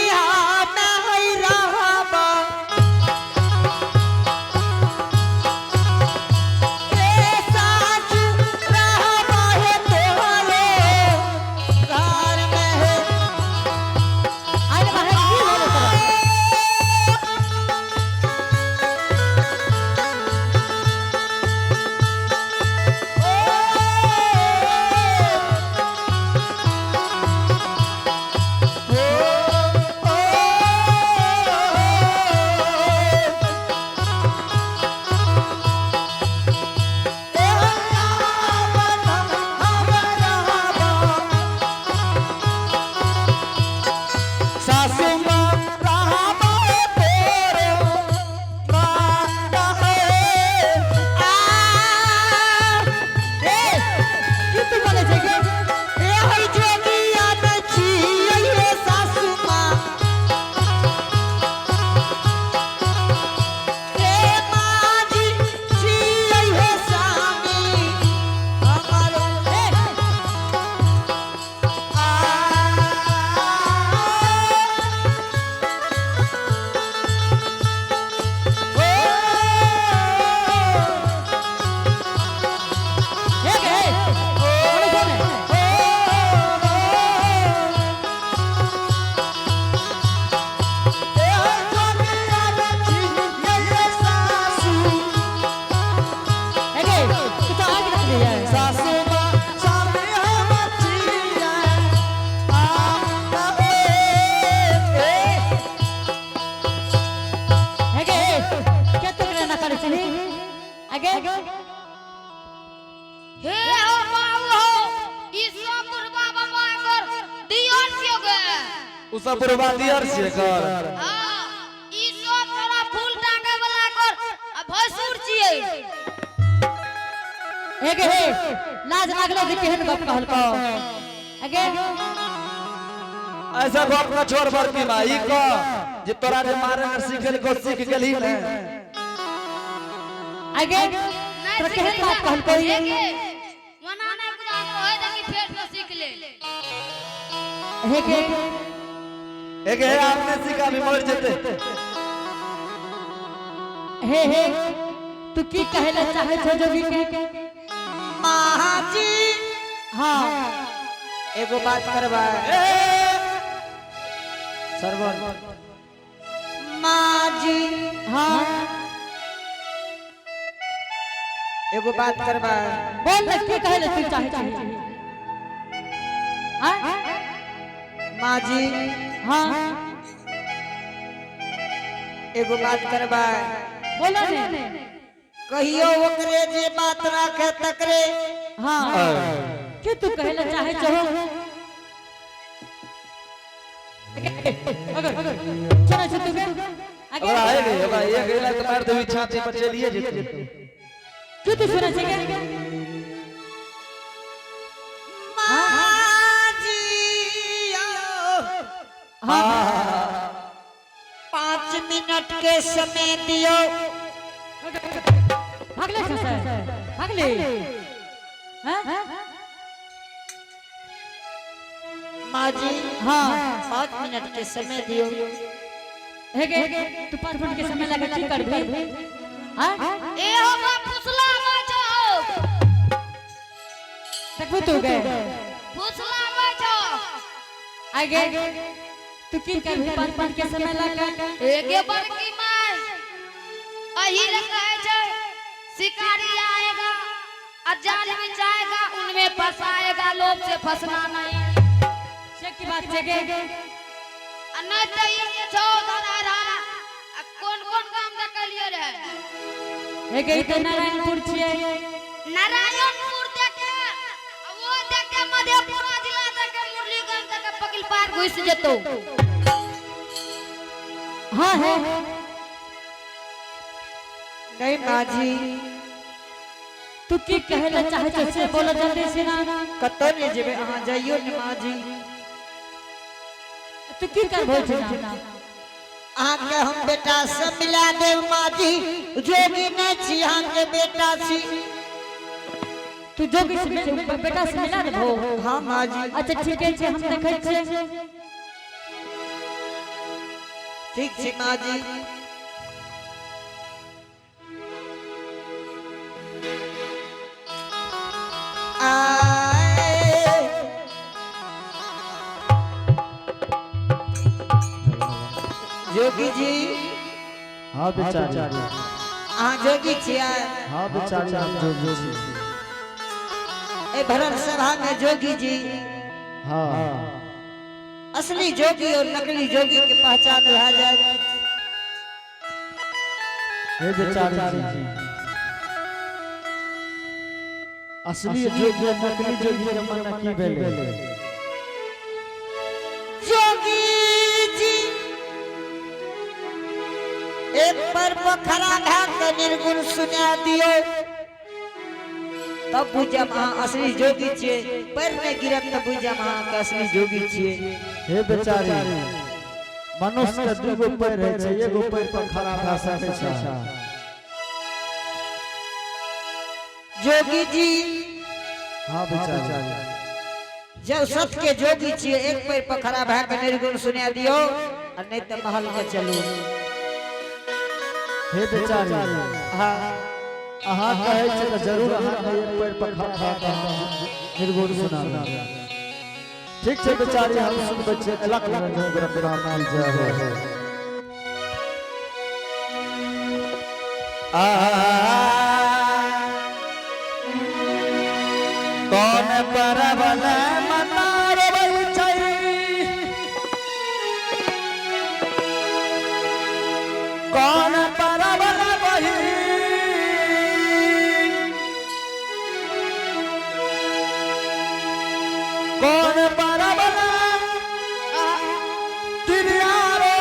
मैं हई रहबा ए सासु रहबा है तोहरे घर में है अरे भाई की बोले तो सासू मां रहबा तोरे मां है की तू बोले छे के ए हई जोगिया न छियै हे सासु माँ ए माँ जी छियै हे स्वामी हमर हे के बोले छोने हे के तू तो आगे रख दिया है सासू मां सामने हम जिया हे के क्या तू करे ना करे छे आगे हे हो बाबू हो ई सब बुढ़वा बाबा कर दियर छियो गे उ सब बर्बादियर से कर हां ई सब तोरा फूल टांगे वाला कर आ भसुर छिए हे के लाज लागलो जे केहन गप कहल को आगे ऐसा बाप ना छोड़ बड़की माँ ई को जे तोरा जे मारे न सीखल को सीख गेली ने आगे तो केहन बात कहल को मना नहीं बुझा होय देखी फेर से सीख ले हे के एक है आपने सीखा भी मर जते हे तू की कहला चाहे छो जोगी के माँ जी हां एगो बात करबा सरवन माँ जी हां एगो बात करबा बोल ना की कहला तू चाहे छो हां माँ जी हां एगो बात करबा बोलो ने कहियो ओकरे जे बात राखे तकरे हां की तू कहला चाहे छो अगर सुना छ तू के आगे अब आए गए अब एक गेला तो मार देवी छाती पर चलिए जेते की तू सुना छ के माँ जी हां 5 मिनट के समय दियो भागले सर भागले हां माँ जी हां 5 मिनट के समय दियो हे के तू 5 मिनट के समय लगे की कर भी हां ए हो बा फुसला बचो देखो तू गए फुसला बचो आगे तू की कर भी 5 मिनट के समय लगे एके बड़की मां अही रखा है शिकारी आएगा अजान में जाएगा उनमें फंसाएगा लोभ से फंसना नहीं से की बात छे के नहीं तो ये छो धरा कौन कौन काम देखलिए रहे हे के तो नारायणपुर छिए नारायणपुर देखे वो देखे मधेपुरा जिला देखे मुरलीगंज देखे बकिल पार घुस जतो। हाँ है नहीं माँ जी तू की कहला चाहे तो से बोलो जल्दी से ना। कतो नहीं जेबे अहाँ जाइयो ने माँ जी। तू की कर बोल ना अहाँ के हम बेटा से मिला देव माँ जी। जोगी नहीं छी अहाँ के बेटा छी। तू जोगी से बेटा से मिला देबो। हाँ माँ जी। अच्छा ठीक है हम देखै छे। ठीक छी माँ जी। जोगी जी हाँ बेचारी अहाँ जोगी छिया। हाँ बेचारी हम जोगी छी। ए भरण सभा में जोगी जी हाँ असली जोगी और नकली जोगी के पहचान रहा जाए। हे बेचारी जी असली जोगी और नकली जोगी के मन की भेले। जोगी जी एक पर पोखरा घाट निर्गुण सुना दियो तब बुझम अहाँ असली जोगी छिए। पैर में गिरत तब बुझम अहाँ के असली जोगी छिए। हे बेचारी मनुष्य के दूगो पैर रहै छै एगो पैर पर खड़ा भऽ सकै छै। जोगी जी हाँ बेचारी जब सत के जोगी छिए एक पैर पर खड़ा भऽ के निर्गुण सुना दियो और नहीं तो महल में चलू। हे बेचारी हाँ अहाँ कहै छै तऽ जरूर अहाँ के एक पैर पर खड़ा भऽ के निर्गुण सुनाबी। ठीक छै बेचारी हम सुनबै छियै। लाख रंजन गुरु नाम जय हो। कौन परवल मतार छै कौन परवल बही कौन परवल तिरियारो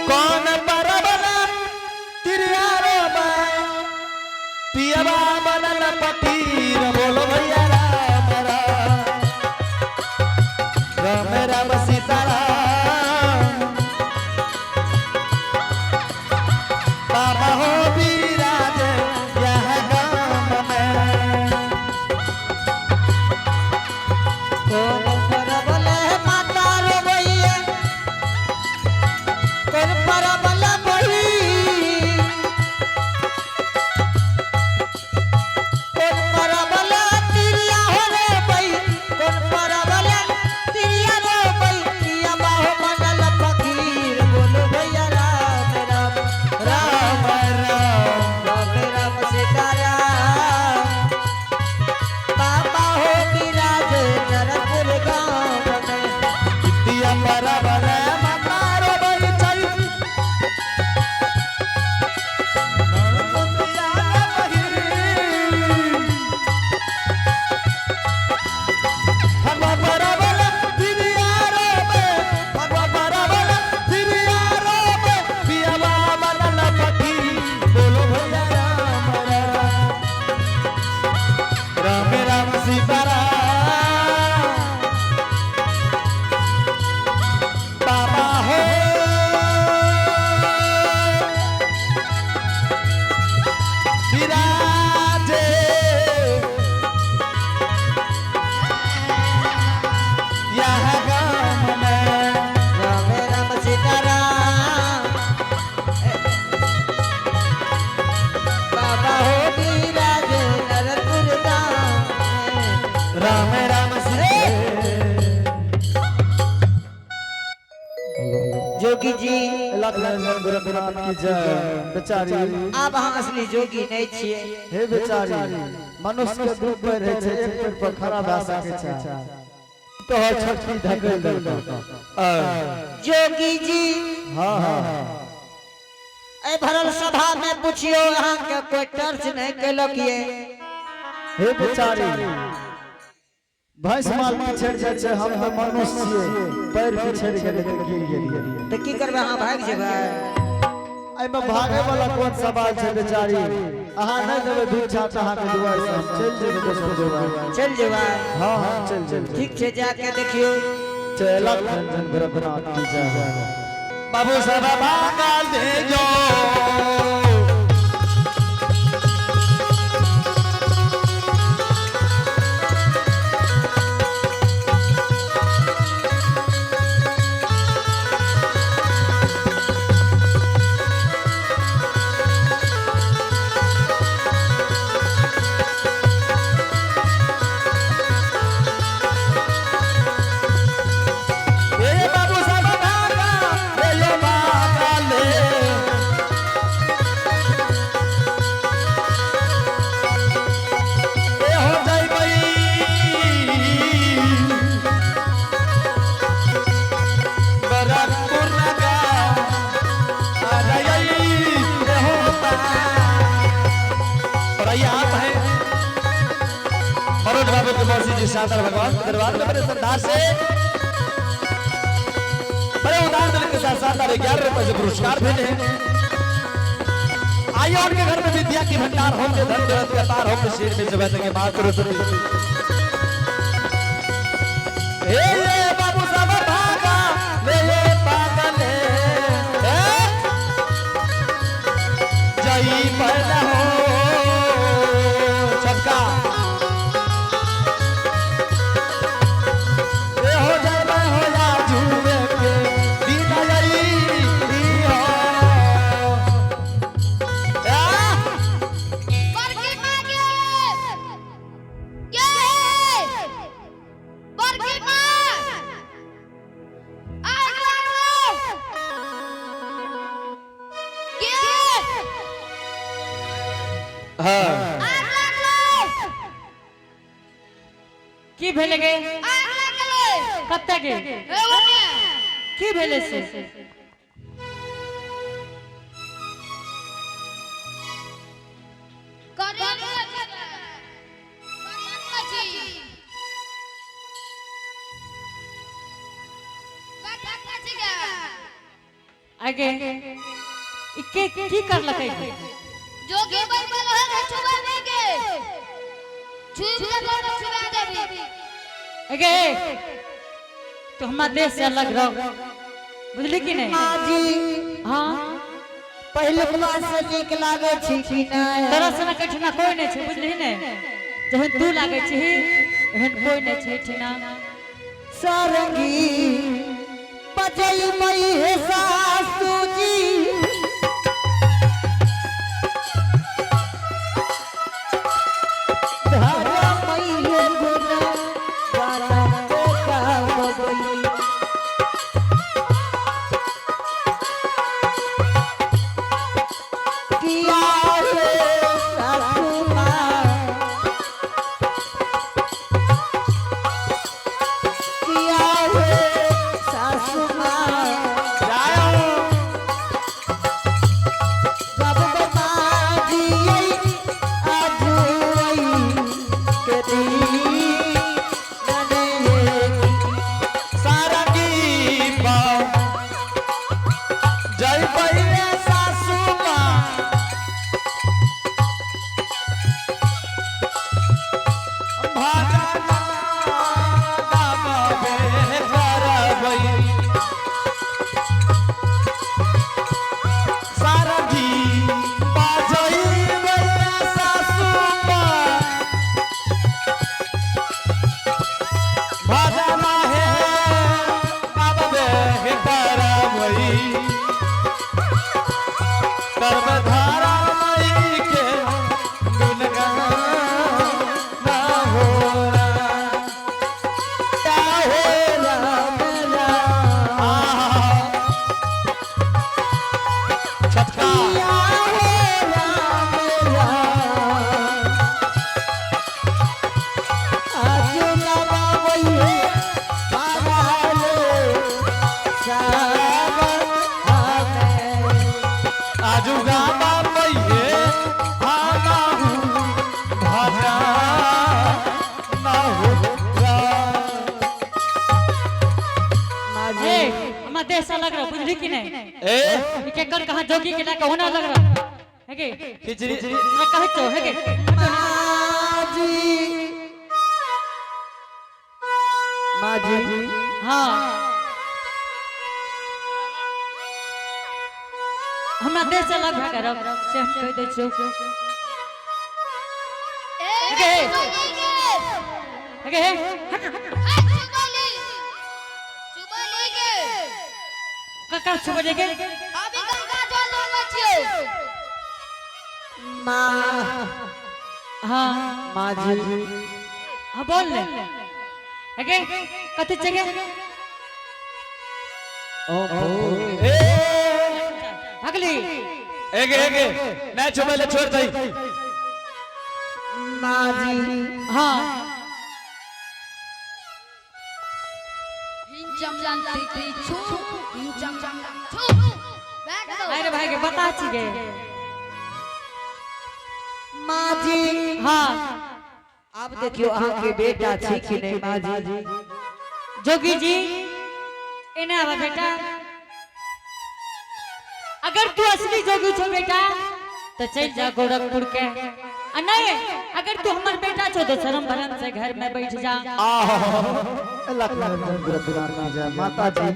कौन परवल तिरियारो पियवा बनल पतीर बोलो भैया राम राम राम राम सीताराम बाबा हो विराज यह गाम में। कौन परवल माता रो भैया कौन परवल बही कौन परवल तिरिया हो रे भई कौन परवल तिरिया रो भई पिया बाहो बनल फकीर बोलो भैया राम राम राम राम राम सीताराम बाबा हो विराज नरपुर गाँव में। दिया परवल मतारो बही छै नरमुंदिया बही भगवा परवल तिरियारो भगवा परवल तिरियारो पियवा बनल पतीर बोलो भैया राम राम सीताराम बाबा हो विराजे यह गाम में। राम राम सीताराम बाबा हो विराज नरपुर गाँव में। राम राम जोगी जी लाख रंजन गुरु नाम की जय। बेचारी आप अहाँ असली जोगी नहीं छिए। हे बेचारी मनुष्य के दू पैर रहै छै एक पैर पर खड़ा भऽ सकै छै। तोहर छठी ढकल देलको। जोगी जी हाँ हाँ ए भरल सभा में पूछियो अहाँ के कोई टर्च नहीं केलक ये हे बेचारी भैंस माल पिछड़ जाए छै, हम तो मनुष्य छियै, पैर पिछड़ गेलै तऽ गिर गेलियै। तो की करबे अहाँ भाग जेबै? एहिमे भागे वाला कोन सवाल छै बेचारी? अहाँ नहीं देबै दूध छाट अहाँ के दुआर से हम चल जेबै दोसर जगह। चल जेबै? हां हां चल जेबै। ठीक छै, जाके देखियो। चलत रंजन गोरखनाथ की जय। बाबू सब भागा ले जो शानदार भगवान के दरबार में बड़े श्रद्धा से बड़े उदार दिल के साथ साथ 11 रुपए से पुरस्कार भेजे हैं। आइए उनके घर में विद्या की भंडार होंगे, धन दौलत के अपार होंगे, शीर में जब तक मां सरस्वती। हे बाबू साहब भागा ले पागल जई पैदा हो सबका की भेले गे? कत्ते गे? की भेले से? आगे इके की कर लकै? जो के बैठल है छुबा देगे, छुब के कोनो छुबा देबी। अगे तो हमारा देश से अलग रहो, बुझली कि नहीं? जी हाँ पहले क्लास से नीक लागे छी कि नहीं? तरह से ना कठिना कोई नहीं छे, बुझली ने? जहन तू लागे छी एहन कोई नहीं छे ठिना। सारंगी बजई मई है सासू जी, धारा मई है गुना वाला का बबई। किया है सासू माँ, किया है सासू माँ, जब बाजी आजुई के दी सारा की पाओ जय पहिले सासू माँ भागा गावे करबई सारा की बाजई भैया सासू माँ भागा माहे गावे करबई कर्मधारा मई के गुणगान ना होरा क्या हो राम राम, छटका क्या हो राम राम, आज नवाई है पागल सावन हमें। आजू गामा पइए आना भागा लग रहा बुझली कि नहीं ए के कर कहां जोगी के लाके होना लग रहा है के खिचड़ी तोरा कहे छो है के माँ जी हां हमरा देश से लग भाग से हम कह दे छो है का छुप देगे अभी गंगा जल लेने छियो माँ हां माँ जी हां बोल ले है कथि जगह ए अगली एगे मैं छुपले छोड़ दई माँ जी हां हिंचम जानती छु हिंचम छु बैठ दो अरे भाई के बता छी गे माँ जी हां अब देखियो अहाँ के बेटा छी कि नहीं माँ जी जोगी जी इन्हें आवा बेटा अगर तू असली जोगी छो बेटा तो चल जा गोरखपुर के नहीं अगर तू हमर बेटा छो तो शर्म भरम से घर में बैठ जा माता जी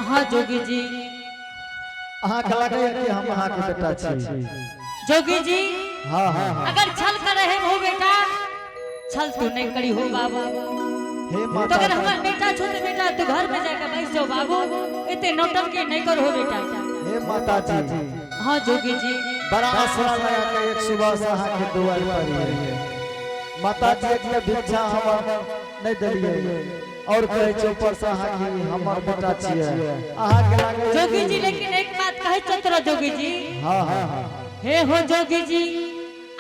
हाँ जोगी जी अहाँ के लगे कि हम अहाँ के बेटा छी जोगी जी हाँ हाँ अगर छल कर रहे हो बेटा छल तू नहीं करी हो बाबू हे तो माता अगर हमार बेटा छो तो बेटा तू घर में जाकर बैठ जाओ बाबू इतने नौटंकी नहीं करो बेटा हे माता जी हाँ जोगी जी बड़ा आसरा लगा के एक सुबह से अहाँ के दुआर पर रही माता जी के भिक्षा हम नहीं देलिए और कहे छै ऊपर से अहाँ की हमर बेटा छियै अहाँ के लागे जोगी जी लेकिन एक बात कहे छो तोरा जोगी जी हाँ हाँ हाँ हे हो जोगी जी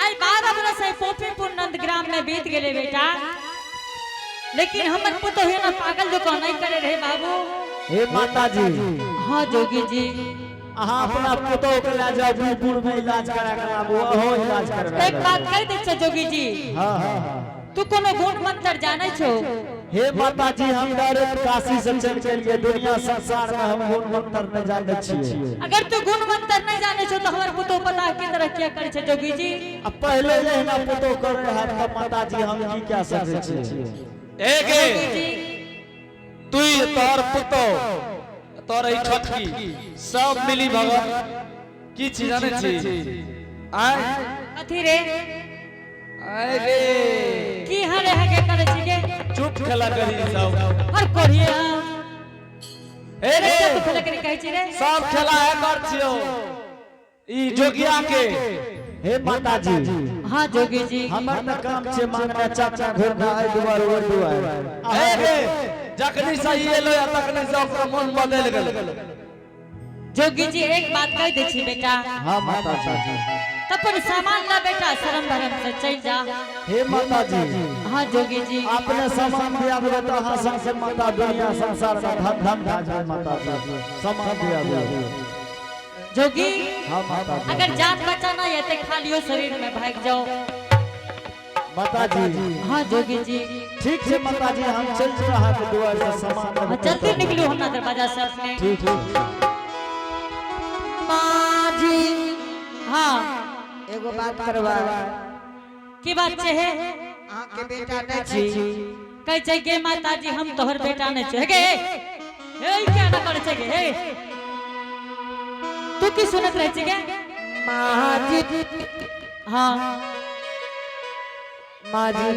आई 12 बरस से पोपीपुर नंदग्राम में बीत गेले बेटा लेकिन हमर पुतो है ना पागल जो नहीं करे रहे बाबू हे माता जी हाँ जोगी जी अहाँ अपना पुतो के ला जाओ बीरपुर में इलाज करा के लाबो ओहो इलाज करबा एक बात कह दे छो जोगी जी हाँ हाँ हाँ तू कोनो गुण मंत्र जाने छो हे माता जी हम डायरेक्ट काशी से चल चलिए दुनिया संसार में हम गुण मंत्र नहीं जाने छिए अगर तू गुण मंत्र नहीं जाने छो तो हमर पुतो पता की तरह क्या करे छे जोगी जी अब पहले ये ना पुतो करे है तो माता जी हम की क्या सके छिए एगे जोगी जी तू तोर पुतो तोर ई छटकी सब मिली भगत की चीज जाने छी आय कथी रे अरे की हरे हगे करे छी गे चुप खेला करी सब और कोढ़िया ए रे तू खेला करी कहै छी रे सब खेला है कर छियो ई जोगिया के हे माता जी हाँ जोगी जी हमर न काम छे मांगना चाचा घर ना आइ दुआर ओर दुआर ए रे जखनी से ये लो तखनी से ओकर मन बदल गेल जोगी जी एक बात कह दे छी बेटा हां माता जी तब सामान ला बेटा शर्म भरम से चल जा हे माता जी हाँ जोगी जी आपने सामान दिया देबे तो अहाँ सबसे माता दुनिया संसार में धन धन खा जाए माता जी सामान दिया देबे जोगी हां माता जी अगर जान बचाना है तो खालियो शरीर में भाग जाओ माता जी हाँ जोगी जी ठीक है माता जी हम चल रहा के दुआर से सामान हाँ, जल्दी निकलो हम दरवाजा से अपने ठीक ठीक माँ जी हाँ एगो बात करवा की बात छे है अहाँ के बेटा नहीं छी कह छै गे माता जी हम तोहर बेटा नहीं छे गे हे क्या ना करे छे गे हे तू की सुनत रह छी गे माँ जी हाँ माँ जी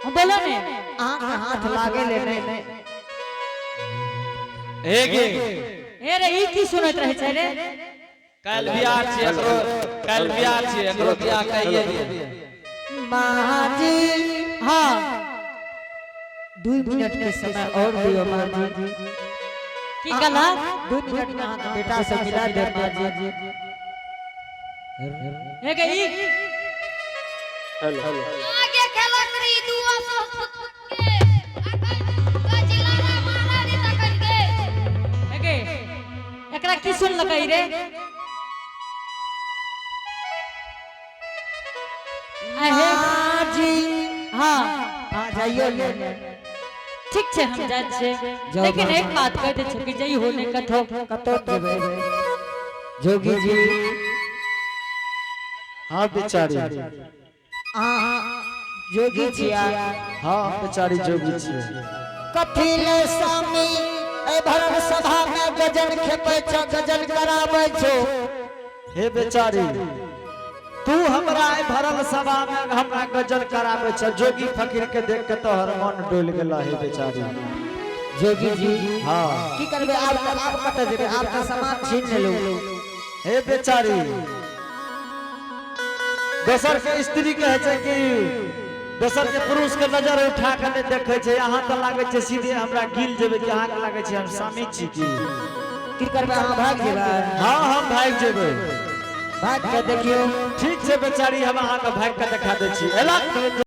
हम बोलो ने अहाँ के हाथ लागे ले नहीं एगे हे रे ई की सुनत रह छै रे कल बियाह छी एकरो कल बियाह छी एकरो बियाह कहिए माँ जी हाँ 2 मिनट के समय और दियो माँ जी की कहला 2 मिनट में अहाँ के बेटा से मिला दे माँ जी हे गे ई आगे खेला करी दुआ सो के जिलाना मारा दी तकन के हे गे एकरा की सुन लकै रे आहे माँ जी हाँ आ जाइए ले ठीक छे हम जात छे जाओ लेकिन बाबा। एक बात कह दे छे कि जई होने कथो कतो देबे जोगी जी हाँ बेचारी हाँ जोगी छिया हाँ बेचारी जोगी छियै कथिले स्वामी ए भरत सभा में गजन खेपै छ गजन कराबै छो हे बेचारी तू हमरा ए भरल सभा में हमरा गजल कराबै छ जोगी फकीर के देख के तोहर मन डोल गेला हे बेचारी जोगी जी हाँ की करबे आप कत देबे आपका सामान छीन लेलो हे बेचारी दोसर के स्त्री कहे छै कि दोसर के पुरुष के नजर उठा के नहीं देखे छै अहाँ तो लागे छै सीधे हमरा गिल जेबे कि अहाँ के लागे छै हम स्वामी छी की करबे अहाँ भाग जेबै हाँ हम भाग जेबै भाग के देखियो ठीक छै बेचारी हम अहाँ के भाग के देखा दै छी एला